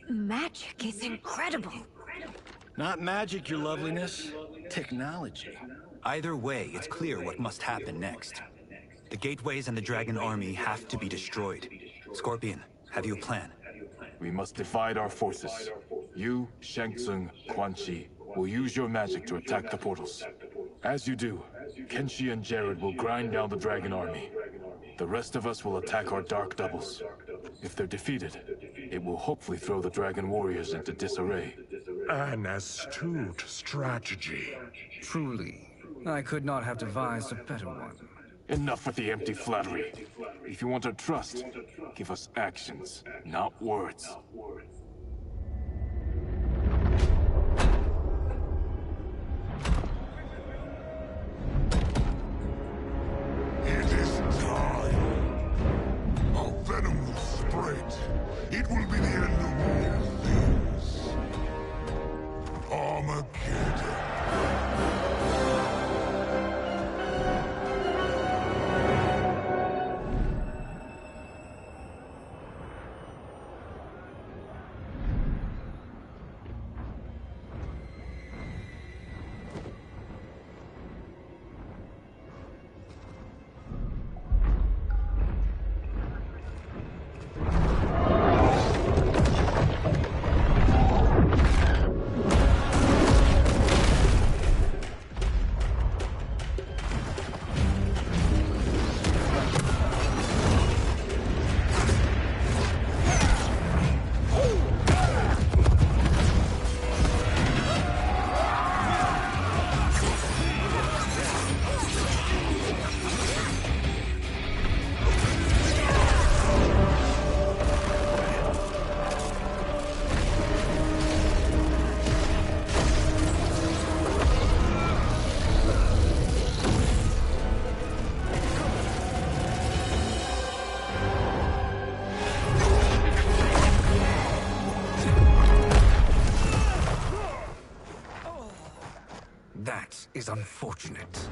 magic is incredible. Not magic, your loveliness. Technology. Either way, it's clear what must happen next. The gateways and the Dragon Army have to be destroyed. Scorpion, have you a plan? We must divide our forces. You, Shang Tsung, Quan Chi will use your magic to attack the portals. As you do, Kenshi and Jared will grind down the Dragon Army. The rest of us will attack our dark doubles. If they're defeated, it will hopefully throw the Dragon Warriors into disarray. An astute strategy. Truly, I could not have devised a better one. Enough with the empty flattery. If you want our trust, give us actions, not words. It is time. A venom will spread. It will be the end of all things. Armageddon. is unfortunate.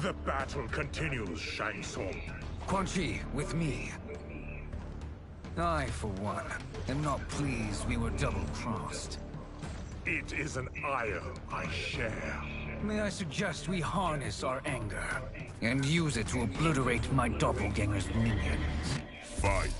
The battle continues, Shang Tsung. Quan Chi, with me. I, for one, am not pleased we were double-crossed. It is an ire I share. May I suggest we harness our anger and use it to obliterate my doppelganger's minions? Fight.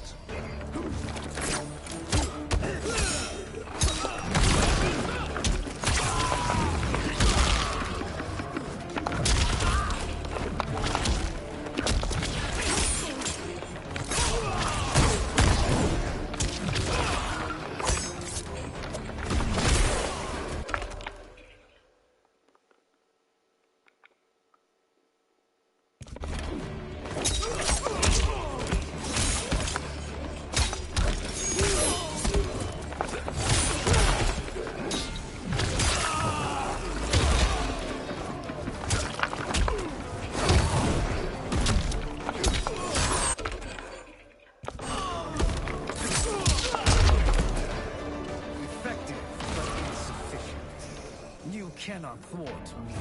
Cannot thwart me.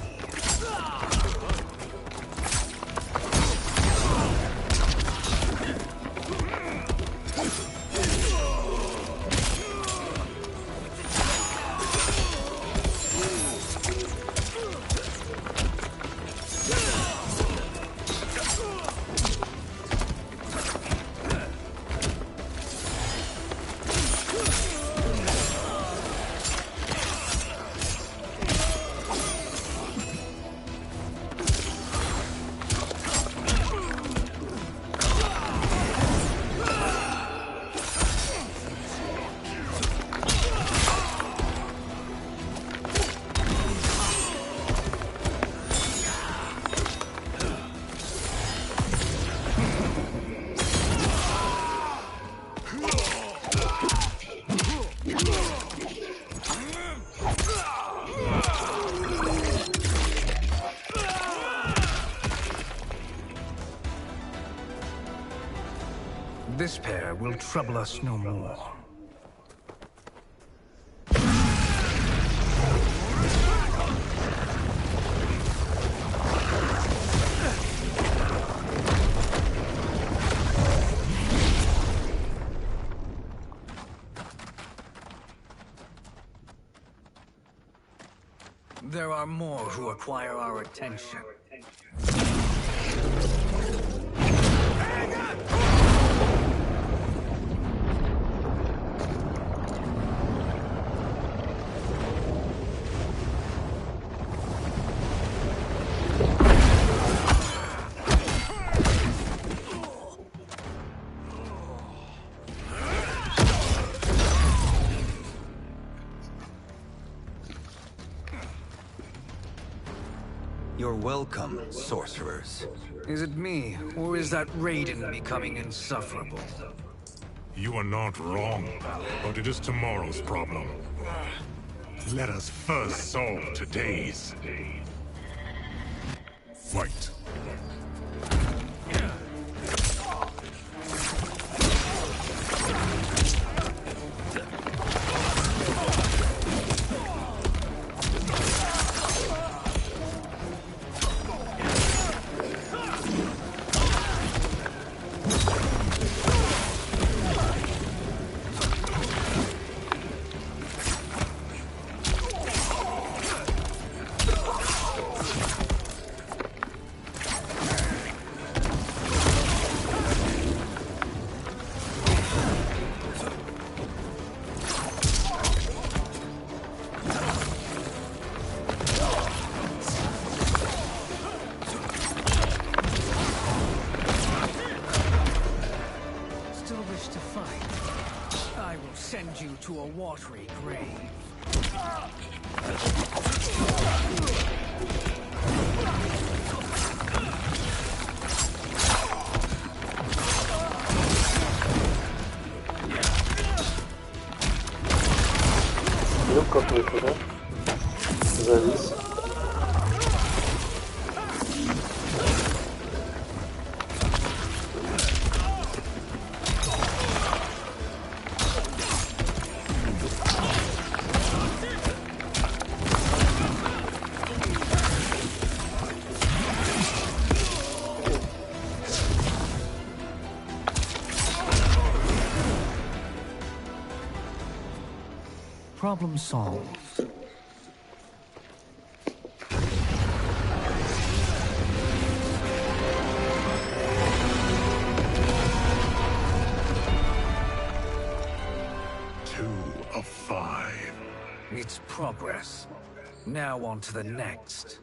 This pair will trouble us no more. There are more who require our attention. You're welcome, sorcerers. Is it me, or is that Raiden becoming insufferable? You are not wrong, but it is tomorrow's problem. Let us first solve today's. Fight. Send you to a watery grave. Ну, как никуда. Завис. Problem solved. Of 5. It's progress. Now on to the next.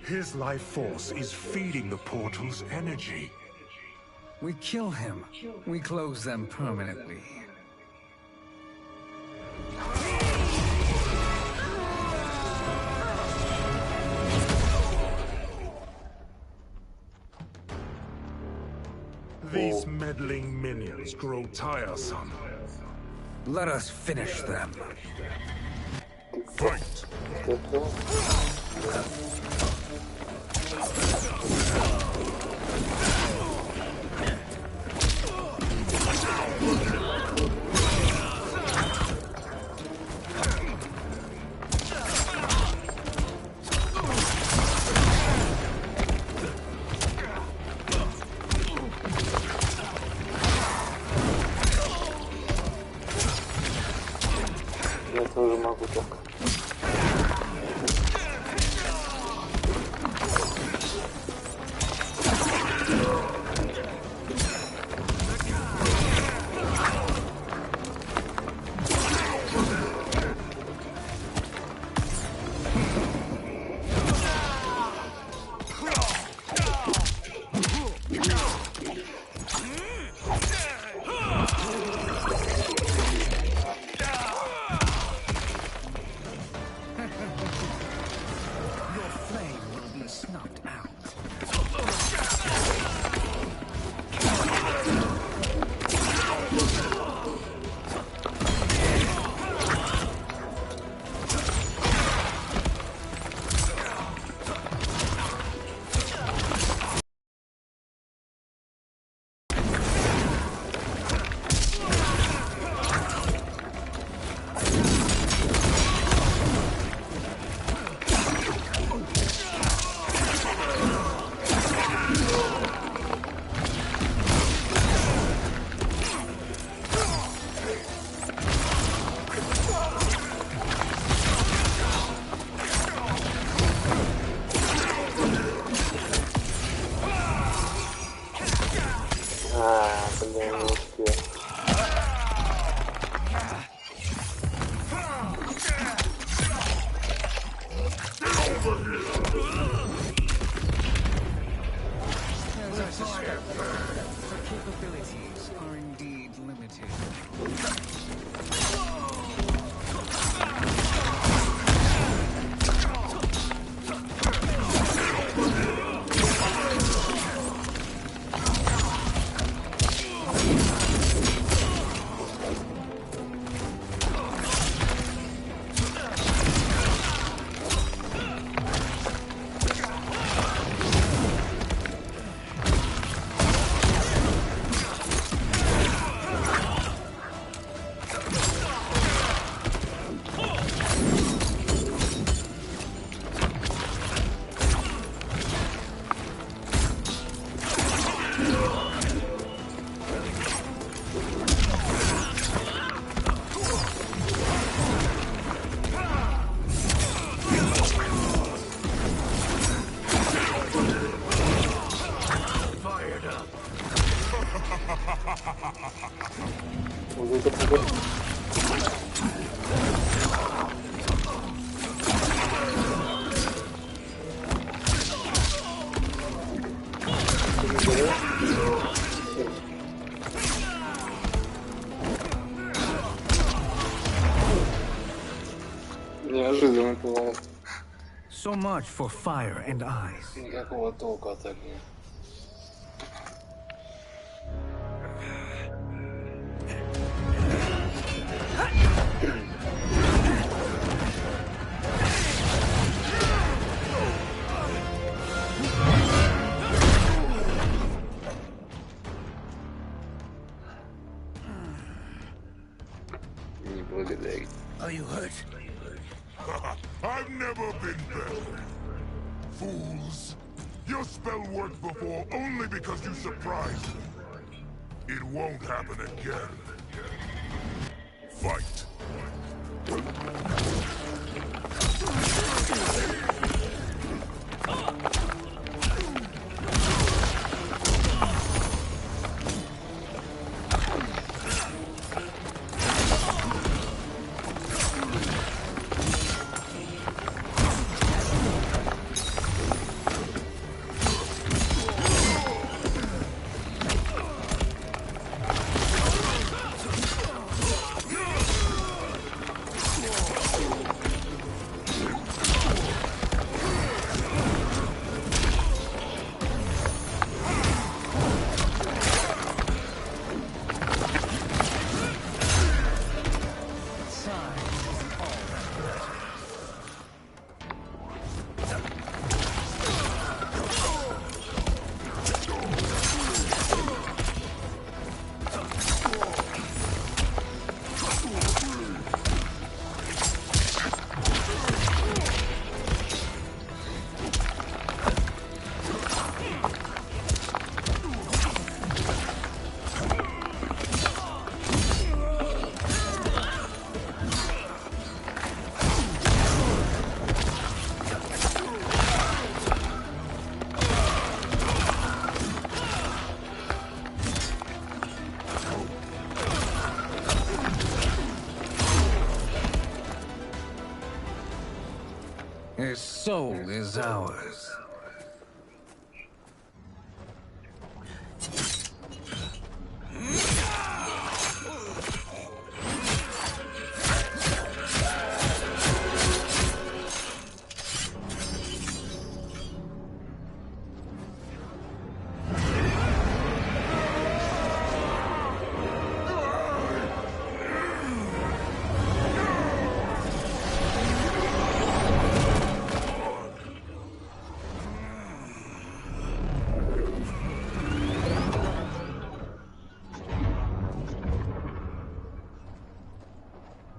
His life force is feeding the portal's energy. We kill him. We close them permanently. These meddling minions grow tiresome. Let us finish them. Fight! Я тоже могу так. Неожиданный поворот. So much for fire and ice. Никакого толку от огня. Не благодари. Are you hurt? I've never been better. Fools. Your spell worked before only because you surprised me. It won't happen again. Fight. His soul is ours.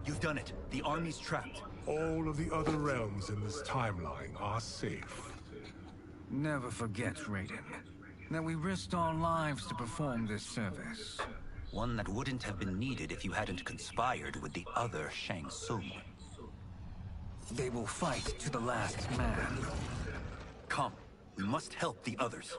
You've done it. The army's trapped. All of the other realms in this timeline are safe. Never forget, Raiden, that we risked our lives to perform this service. One that wouldn't have been needed if you hadn't conspired with the other Shang Tsung. They will fight to the last man. Come, we must help the others.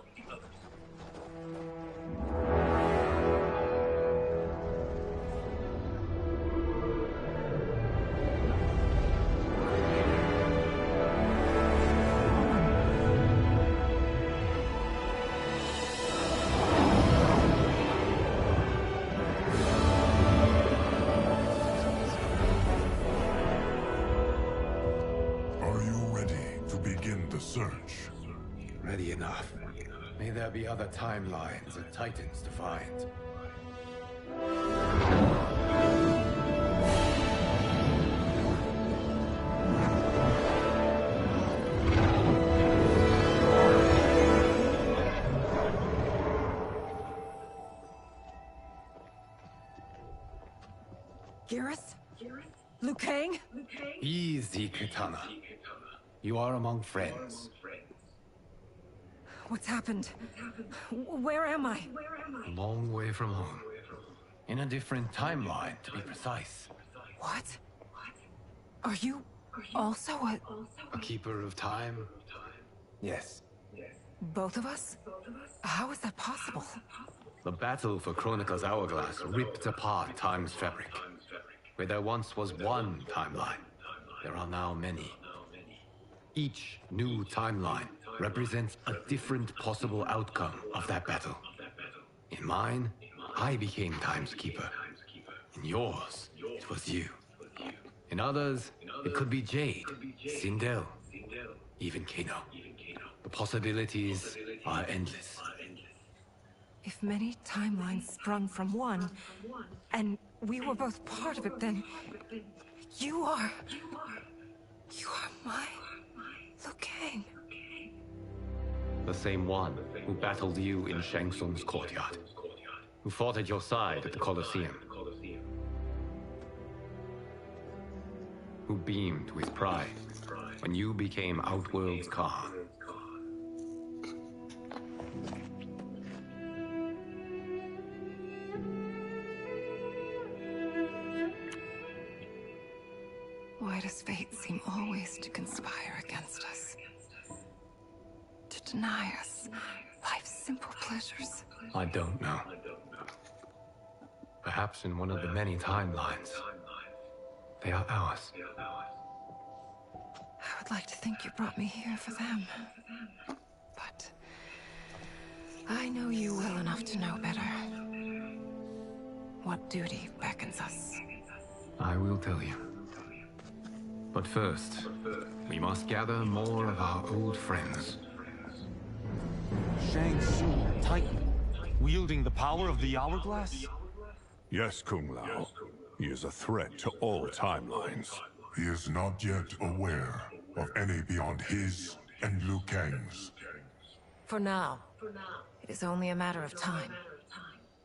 Search. Ready enough. May there be other timelines and titans to find. Garrus? Liu Kang? Easy, Kitana. You are among friends. What's happened? Where am I? A long way from home. In a different timeline, to be precise. What? Are you also a keeper of time? Yes. Both of us? How is that possible? The battle for Chronica's Hourglass ripped apart time's fabric. Where there once was one timeline, there are now many. Each new timeline represents a different possible outcome of that battle. In mine, I became Time's Keeper. In yours, it was you. In others, it could be Jade, Sindel, even Kano. The possibilities are endless. If many timelines sprung from one, and we were both part of it, then you are my Liu Kang. The same one who battled you in Shang Tsung's courtyard. Who fought at your side at the Colosseum. who beamed with pride when you became Outworld's Khan. Why does fate seem always to conspire against us? To deny us life's simple pleasures? I don't know. Perhaps in one of the many timelines, they are ours. I would like to think you brought me here for them. But I know you well enough to know better. What duty beckons us? I will tell you. But first, we must gather more of our old friends. Shang Tsung, Titan, wielding the power of the Hourglass? Yes, Kung Lao. He is a threat to all timelines. He is not yet aware of any beyond his and Liu Kang's. For now, it is only a matter of time.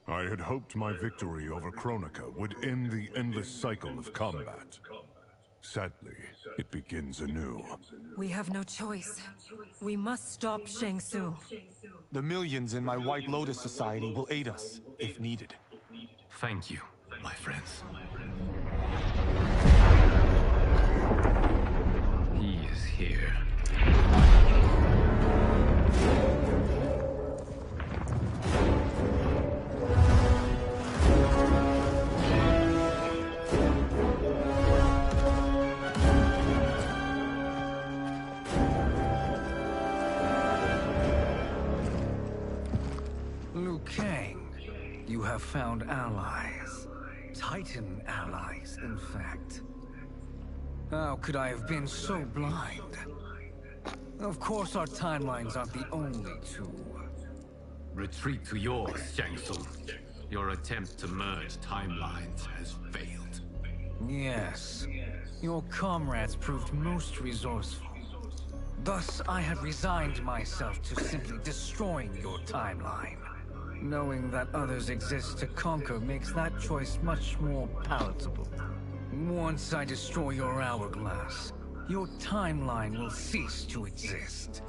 I had hoped my victory over Kronika would end the endless cycle of combat. Sadly, it begins anew. We have no choice. We must stop Shang Tsung. The millions in my White Lotus Society will aid us, if needed. Thank you, my friends. He is here. Liu Kang, you have found allies. Titan allies, in fact. How could I have been so blind? Of course our timelines aren't the only two. Retreat to yours, Shang Tsung. Your attempt to merge timelines has failed. Yes. Your comrades proved most resourceful. Thus, I had resigned myself to simply destroying your timeline. Knowing that others exist to conquer makes that choice much more palatable. Once I destroy your hourglass, your timeline will cease to exist.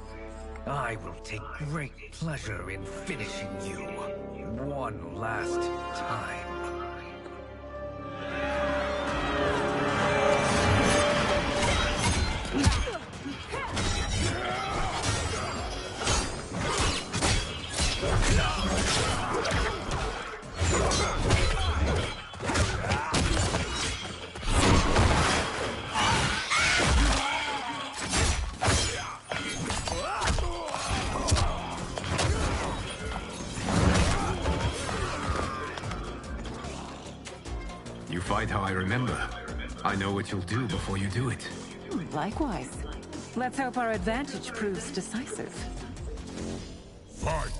I will take great pleasure in finishing you one last time. Fight how I remember. I know what you'll do before you do it. Likewise. Let's hope our advantage proves decisive. Fight!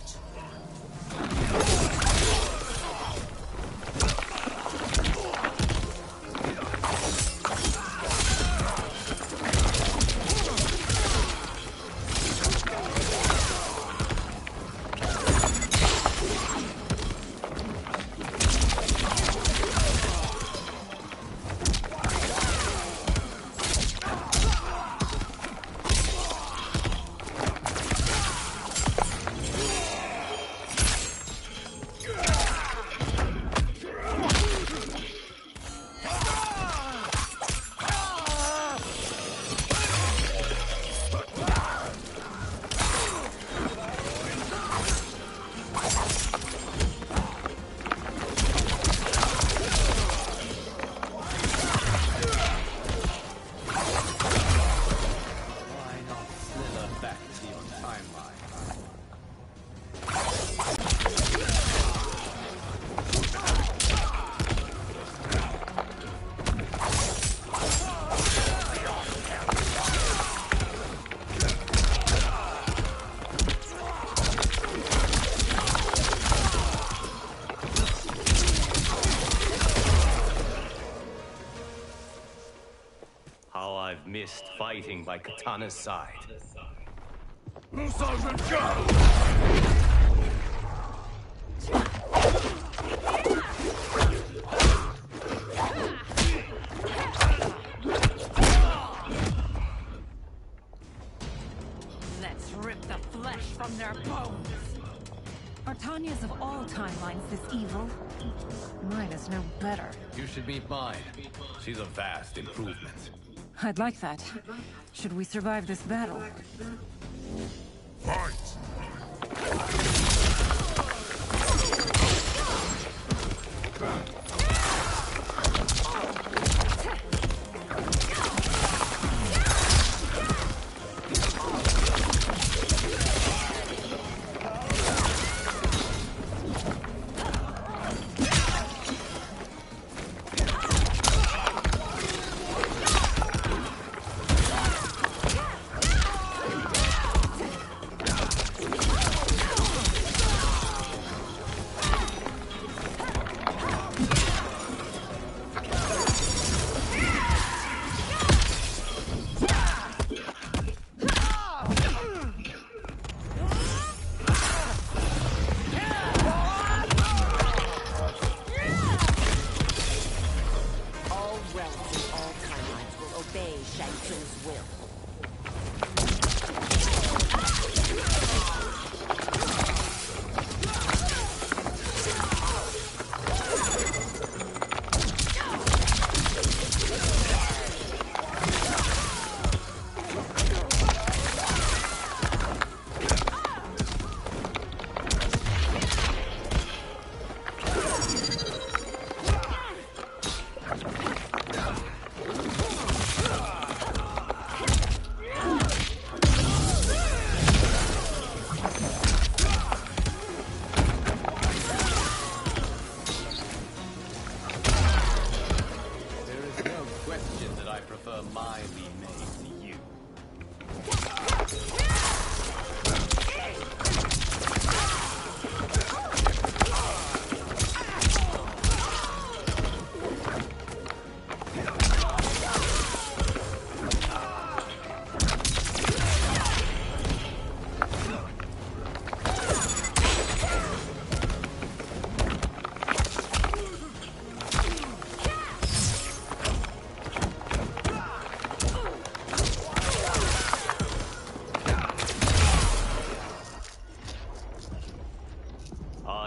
I've missed fighting by Katana's side. Sergeant, go! rulers of all timelines this evil. Mine is no better. You should meet mine. She's a vast improvement. I'd like that. Should we survive this battle? Fight!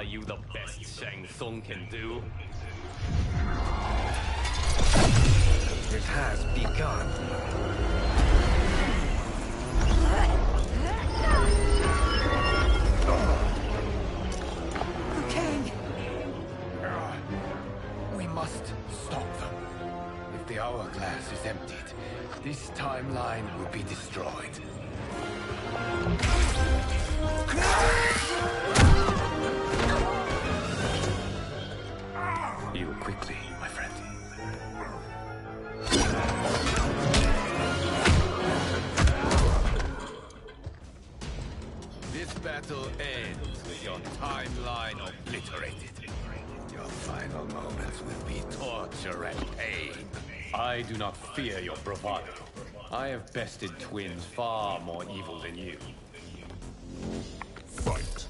You the best Shang Tsung can do? It has begun. The king! We must stop them. If the hourglass is emptied, this timeline will be destroyed. You quickly, my friend. This battle ends with your timeline obliterated. Your final moments will be torture and pain. I do not fear your bravado. I have bested twins far more evil than you. Fight!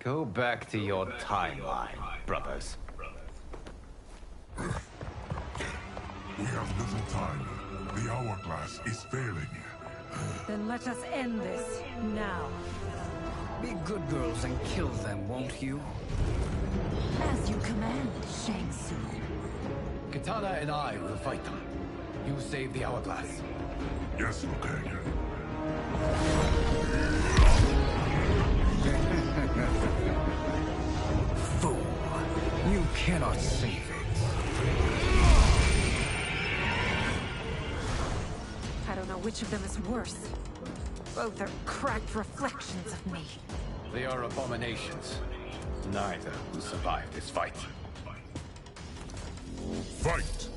Go back to your timeline, brothers. We have little time. The hourglass is failing. Then let us end this, now. Be good girls and kill them, won't you? As you command, Shang Tsung. Katana and I will fight them. You save the hourglass. Yes, Liu Kang. Fool. You cannot save it. I don't know which of them is worse. Both are cracked reflections of me. They are abominations. Neither will survive this fight. Fight!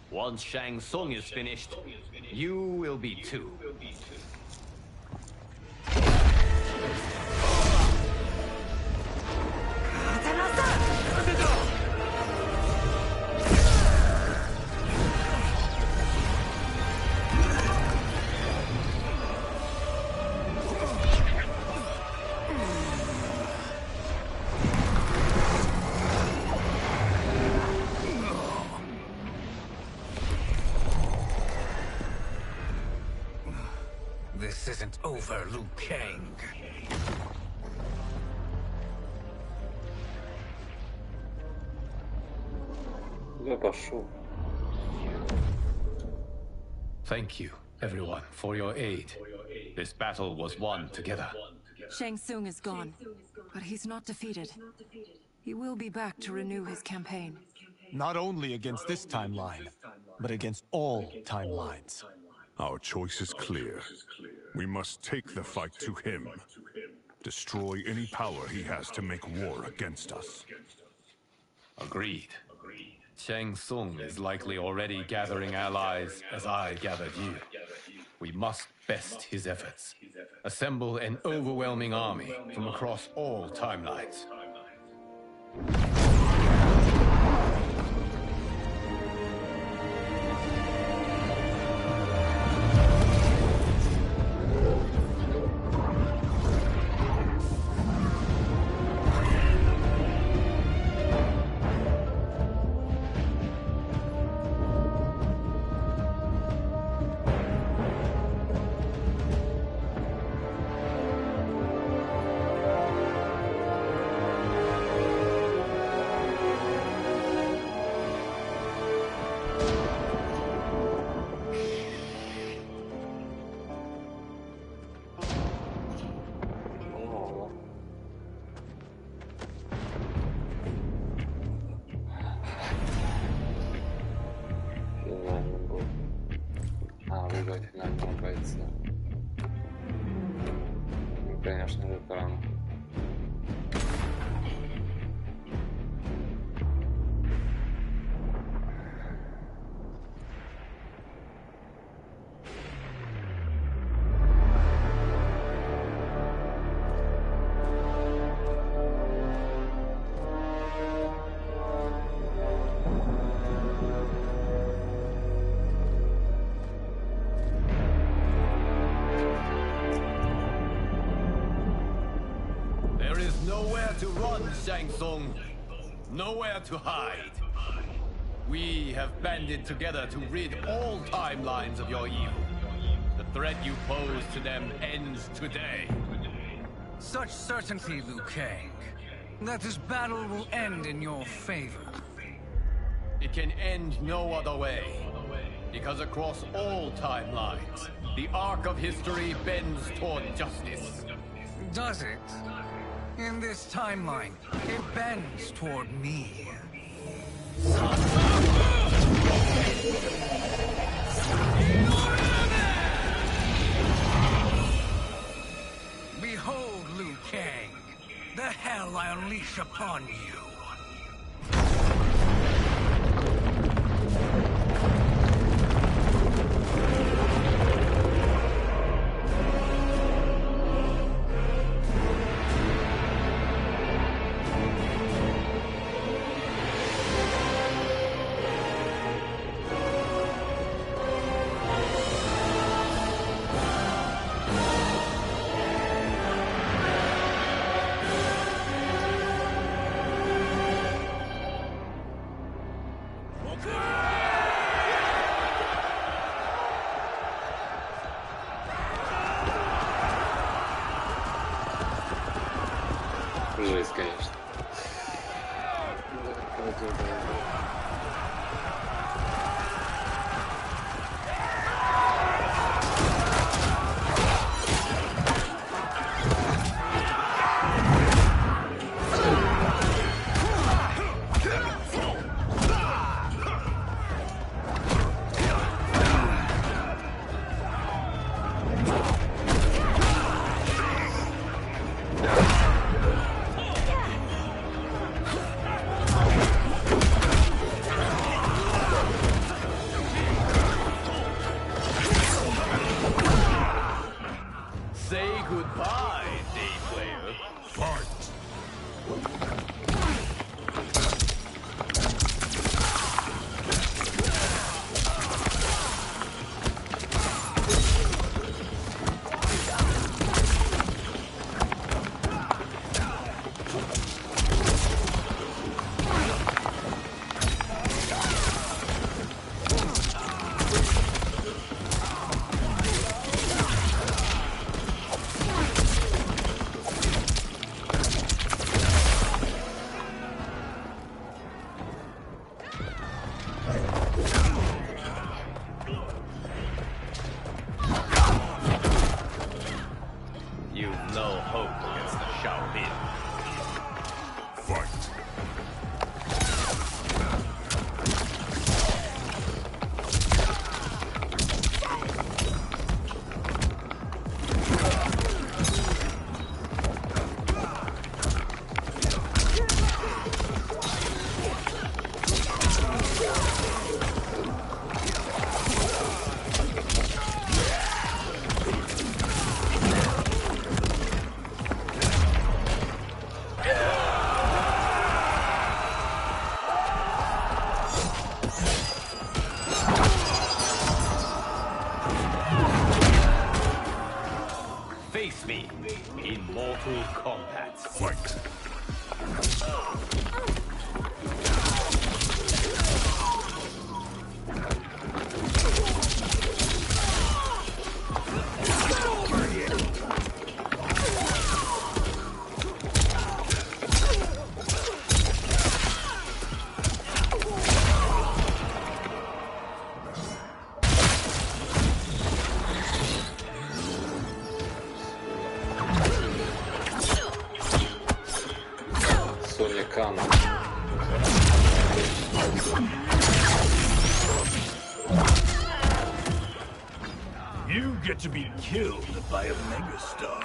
Once Shang Tsung is finished, you will be too. This isn't over, Liu Kang. Thank you, everyone, for your aid. This battle was won together. Shang Tsung is gone, but he's not defeated. He will be back to renew his campaign. Not only against this timeline, but against all timelines. Our choice is clear. We must take the fight to him. Destroy any power he has to make war against us. Agreed. Shang Tsung is likely already gathering allies as I gathered you. We must best his efforts. Assemble an overwhelming army from across all timelines. Конечно же, там. There is nowhere to run, Shang Tsung. Nowhere to hide. We have banded together to rid all timelines of your evil. The threat you pose to them ends today. Such certainty, Liu Kang, that this battle will end in your favor. It can end no other way. Because across all timelines, the arc of history bends toward justice. Does it? In this timeline, it bends toward me. Behold, Liu Kang, the hell I unleash upon you. Жесть, конечно. Face me in Mortal Kombat. Fight. You get to be killed by a megastar.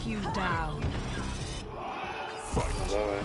take you down. Давай.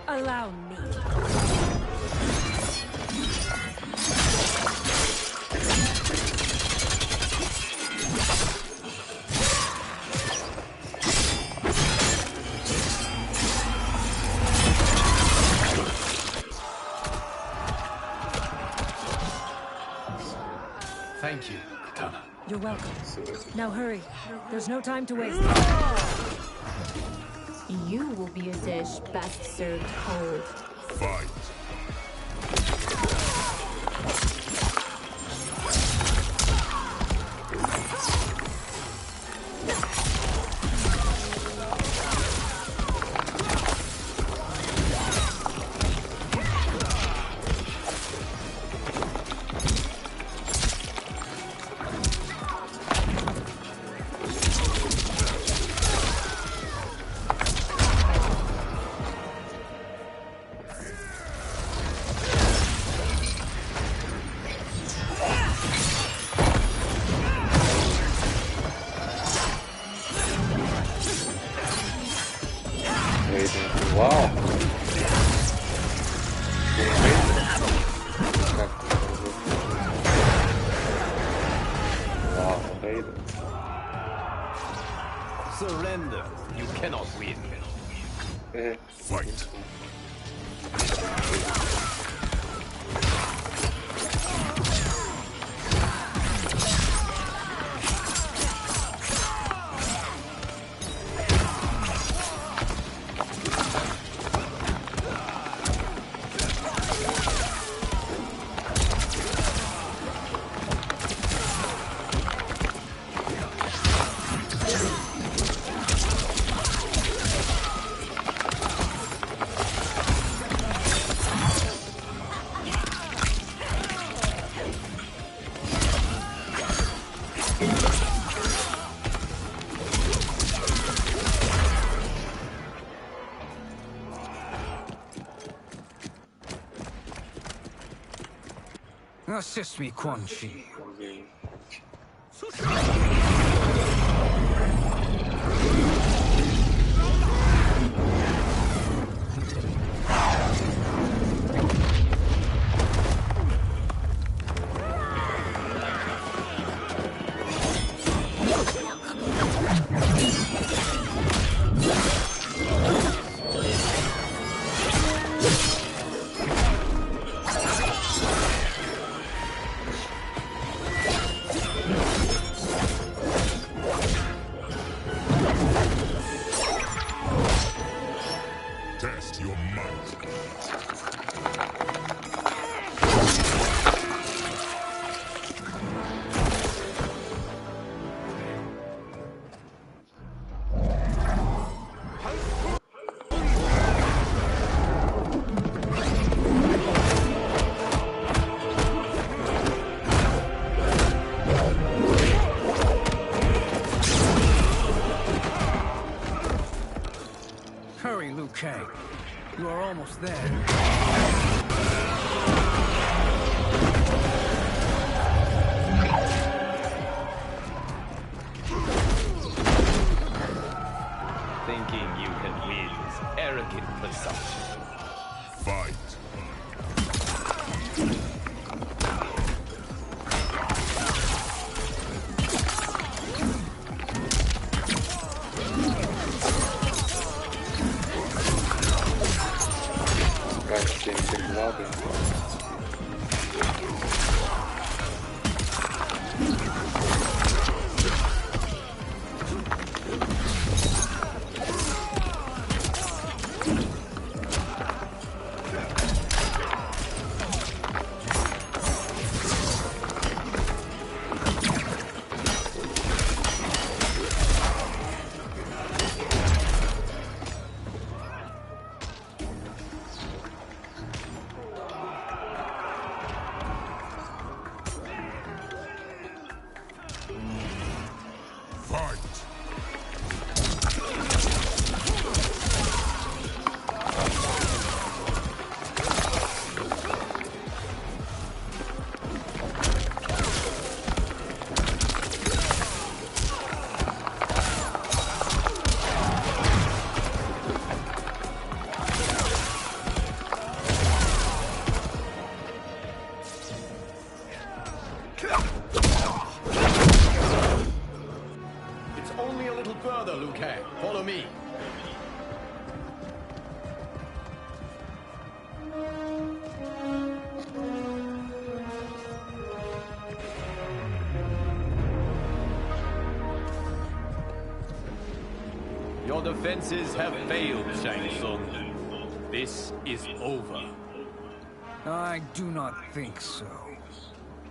Allow me. Thank you, Katana. You're welcome. Now hurry. There's no time to waste. You will be a dish best served cold. Fight. Вау! Вау, Рейден. Surrender. You cannot win. Fight. Assist me, Quan Chi. Test your might. Hurry, Liu Kang. You are almost there. Thinking you can win is arrogant presumption. Fight. It's only a little further, Liu Kang. Follow me. Your defenses have failed, Shang Tsung. This is over. I do not think so.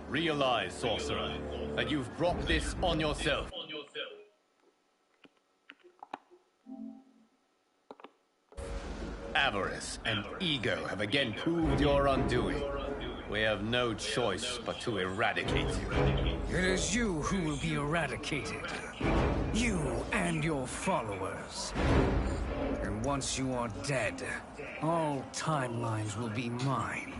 Realize, sorcerer, that you've brought this on yourself. Avarice and ego have again proved your undoing. We have no choice but to eradicate you. It is you who will be eradicated. You and your followers. And once you are dead, all timelines will be mine.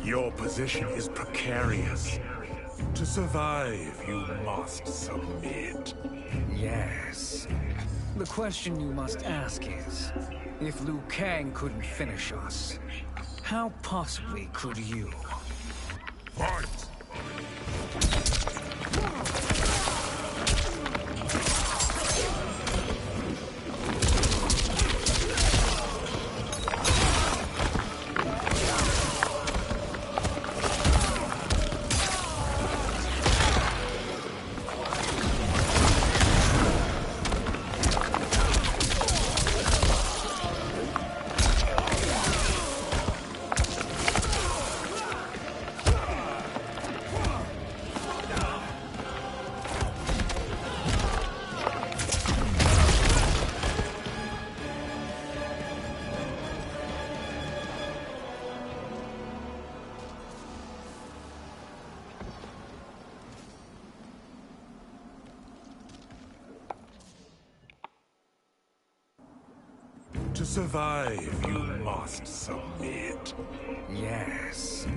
Your position is precarious. To survive, you must submit. Yes. The question you must ask is, if Liu Kang couldn't finish us, how possibly could you? Fight! To survive, you must submit. Yes.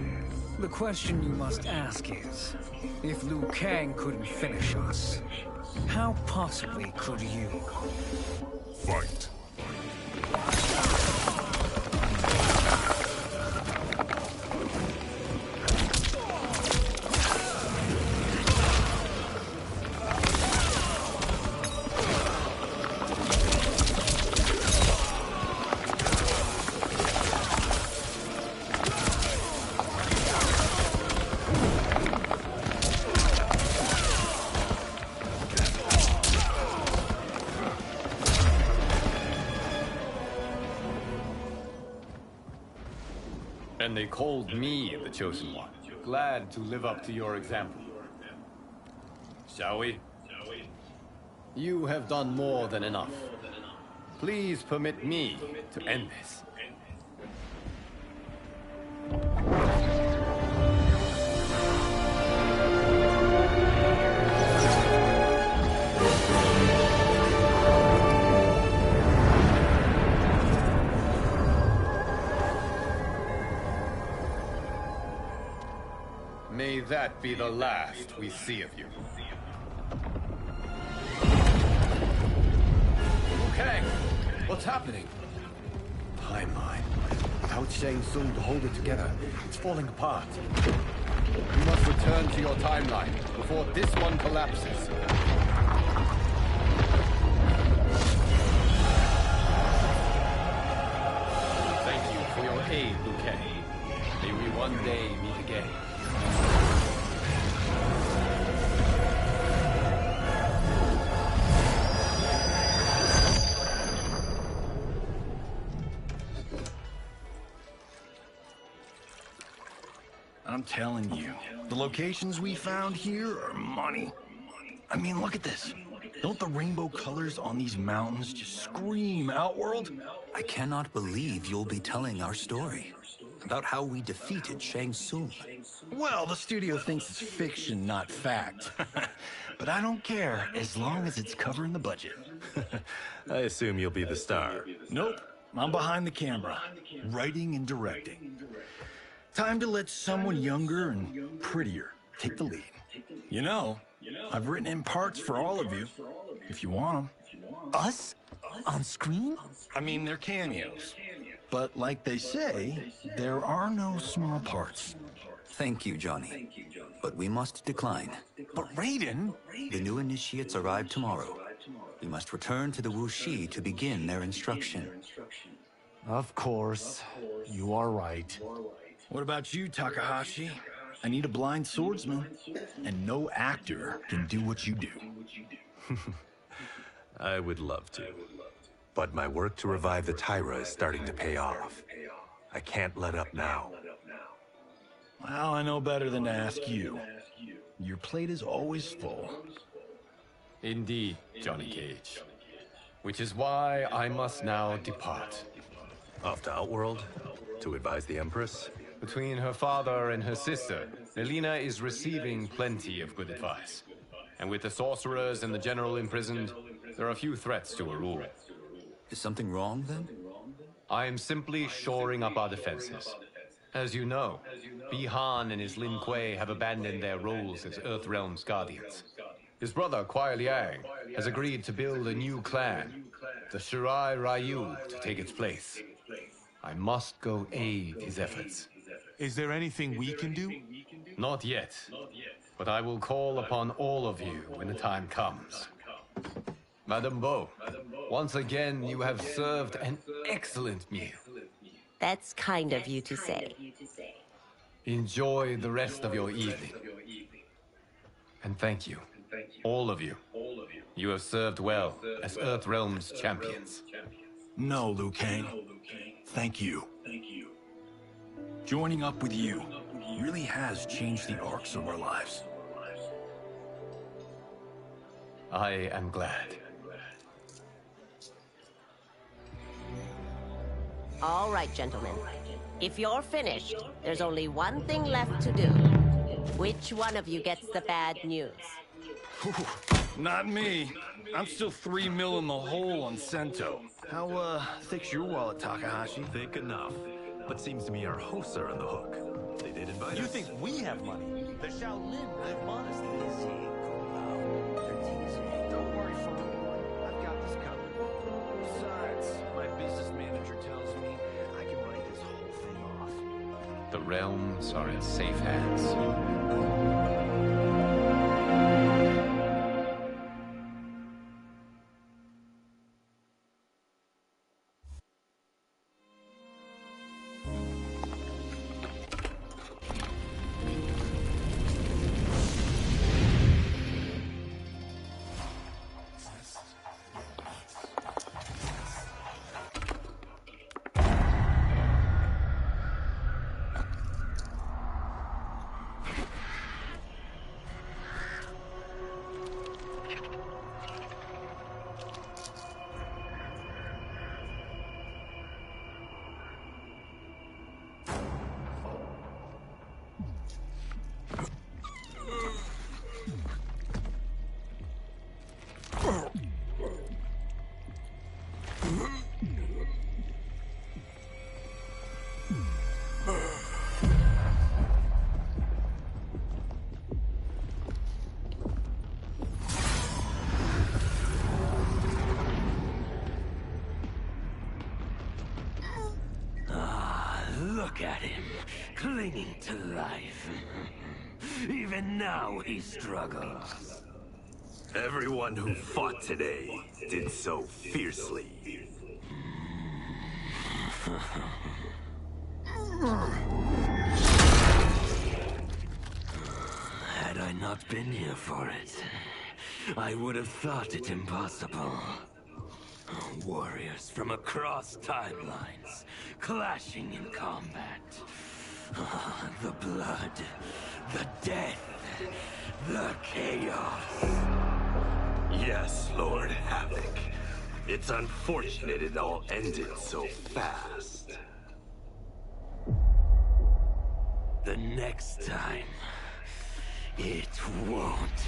The question you must ask is, if Liu Kang couldn't finish us, how possibly could you? Fight! And they called me the Chosen One. Glad to live up to your example. Shall we? You have done more than enough. Please permit me to end this. May that be the last we see of you. Okay, what's happening? Timeline. Without Shang Tsung to hold it together, it's falling apart. You must return to your timeline before this one collapses. Thank you for your aid, Liu Kang. May we one day meet again. I'm telling you, the locations we found here are money. I mean, look at this. Don't the rainbow colors on these mountains just scream Outworld? I cannot believe you'll be telling our story about how we defeated Shang Tsung. Well, the studio thinks it's fiction, not fact. But I don't care, as long as it's covering the budget. I assume you'll be the star. Nope, I'm behind the camera, writing and directing. Time to let someone younger and prettier take the lead. You know, I've written in parts for all of you, if you want them. Us? On screen? I mean, they're cameos. But like they say, there are no small parts. Thank you, Johnny. But we must decline. But Raiden? The new initiates arrive tomorrow. We must return to the Wuxi to begin their instruction. Of course. You are right. What about you, Takahashi? I need a blind swordsman, and no actor can do what you do. I would love to. But my work to revive the Tyra is starting to pay off. I can't let up now. Well, I know better than to ask you. Your plate is always full. Indeed, Johnny Cage. Which is why I must now depart. Off to Outworld? To advise the Empress? Between her father and her sister, Melina is receiving plenty of good advice. And with the sorcerers and the general imprisoned, there are few threats to her rule. Is something wrong, then? I am simply shoring up our defenses. As you know, Bi-Han and his Lin Kuei have abandoned their roles as Earthrealm's guardians. His brother, Kuai Liang, has agreed to build a new clan, the Shirai Ryu, to take its place. I must go aid his efforts. Is there anything we can do? Not yet, but I will call upon all of you when the time comes. Madame Bo, once again you have served an excellent meal. That's kind of you to say. Enjoy the rest of your evening. And thank you, all of you. You have served well as Earthrealm's champions. No, Liu Kang. Thank you. Joining up with you really has changed the arcs of our lives. I am glad. All right, gentlemen. If you're finished, there's only one thing left to do. Which one of you gets the bad news? Not me. I'm still 3 mil in the hole on Sento. How, thick's your wallet, Takahashi? Thick enough. But seems to me our hosts are on the hook. They did invite us. You think we have money? The Shaolin live modestly. Don't worry, Father. I've got this covered. Besides, my business manager tells me I can write this whole thing off. The realms are in safe hands. Look at him, clinging to life. Even now he struggles. Everyone who fought today did so fiercely. Had I not been here for it, I would have thought it impossible. Warriors from across timelines, clashing in combat. The blood, the death, the chaos. Yes, Lord Havoc. It's unfortunate it all ended so fast. The next time, it won't.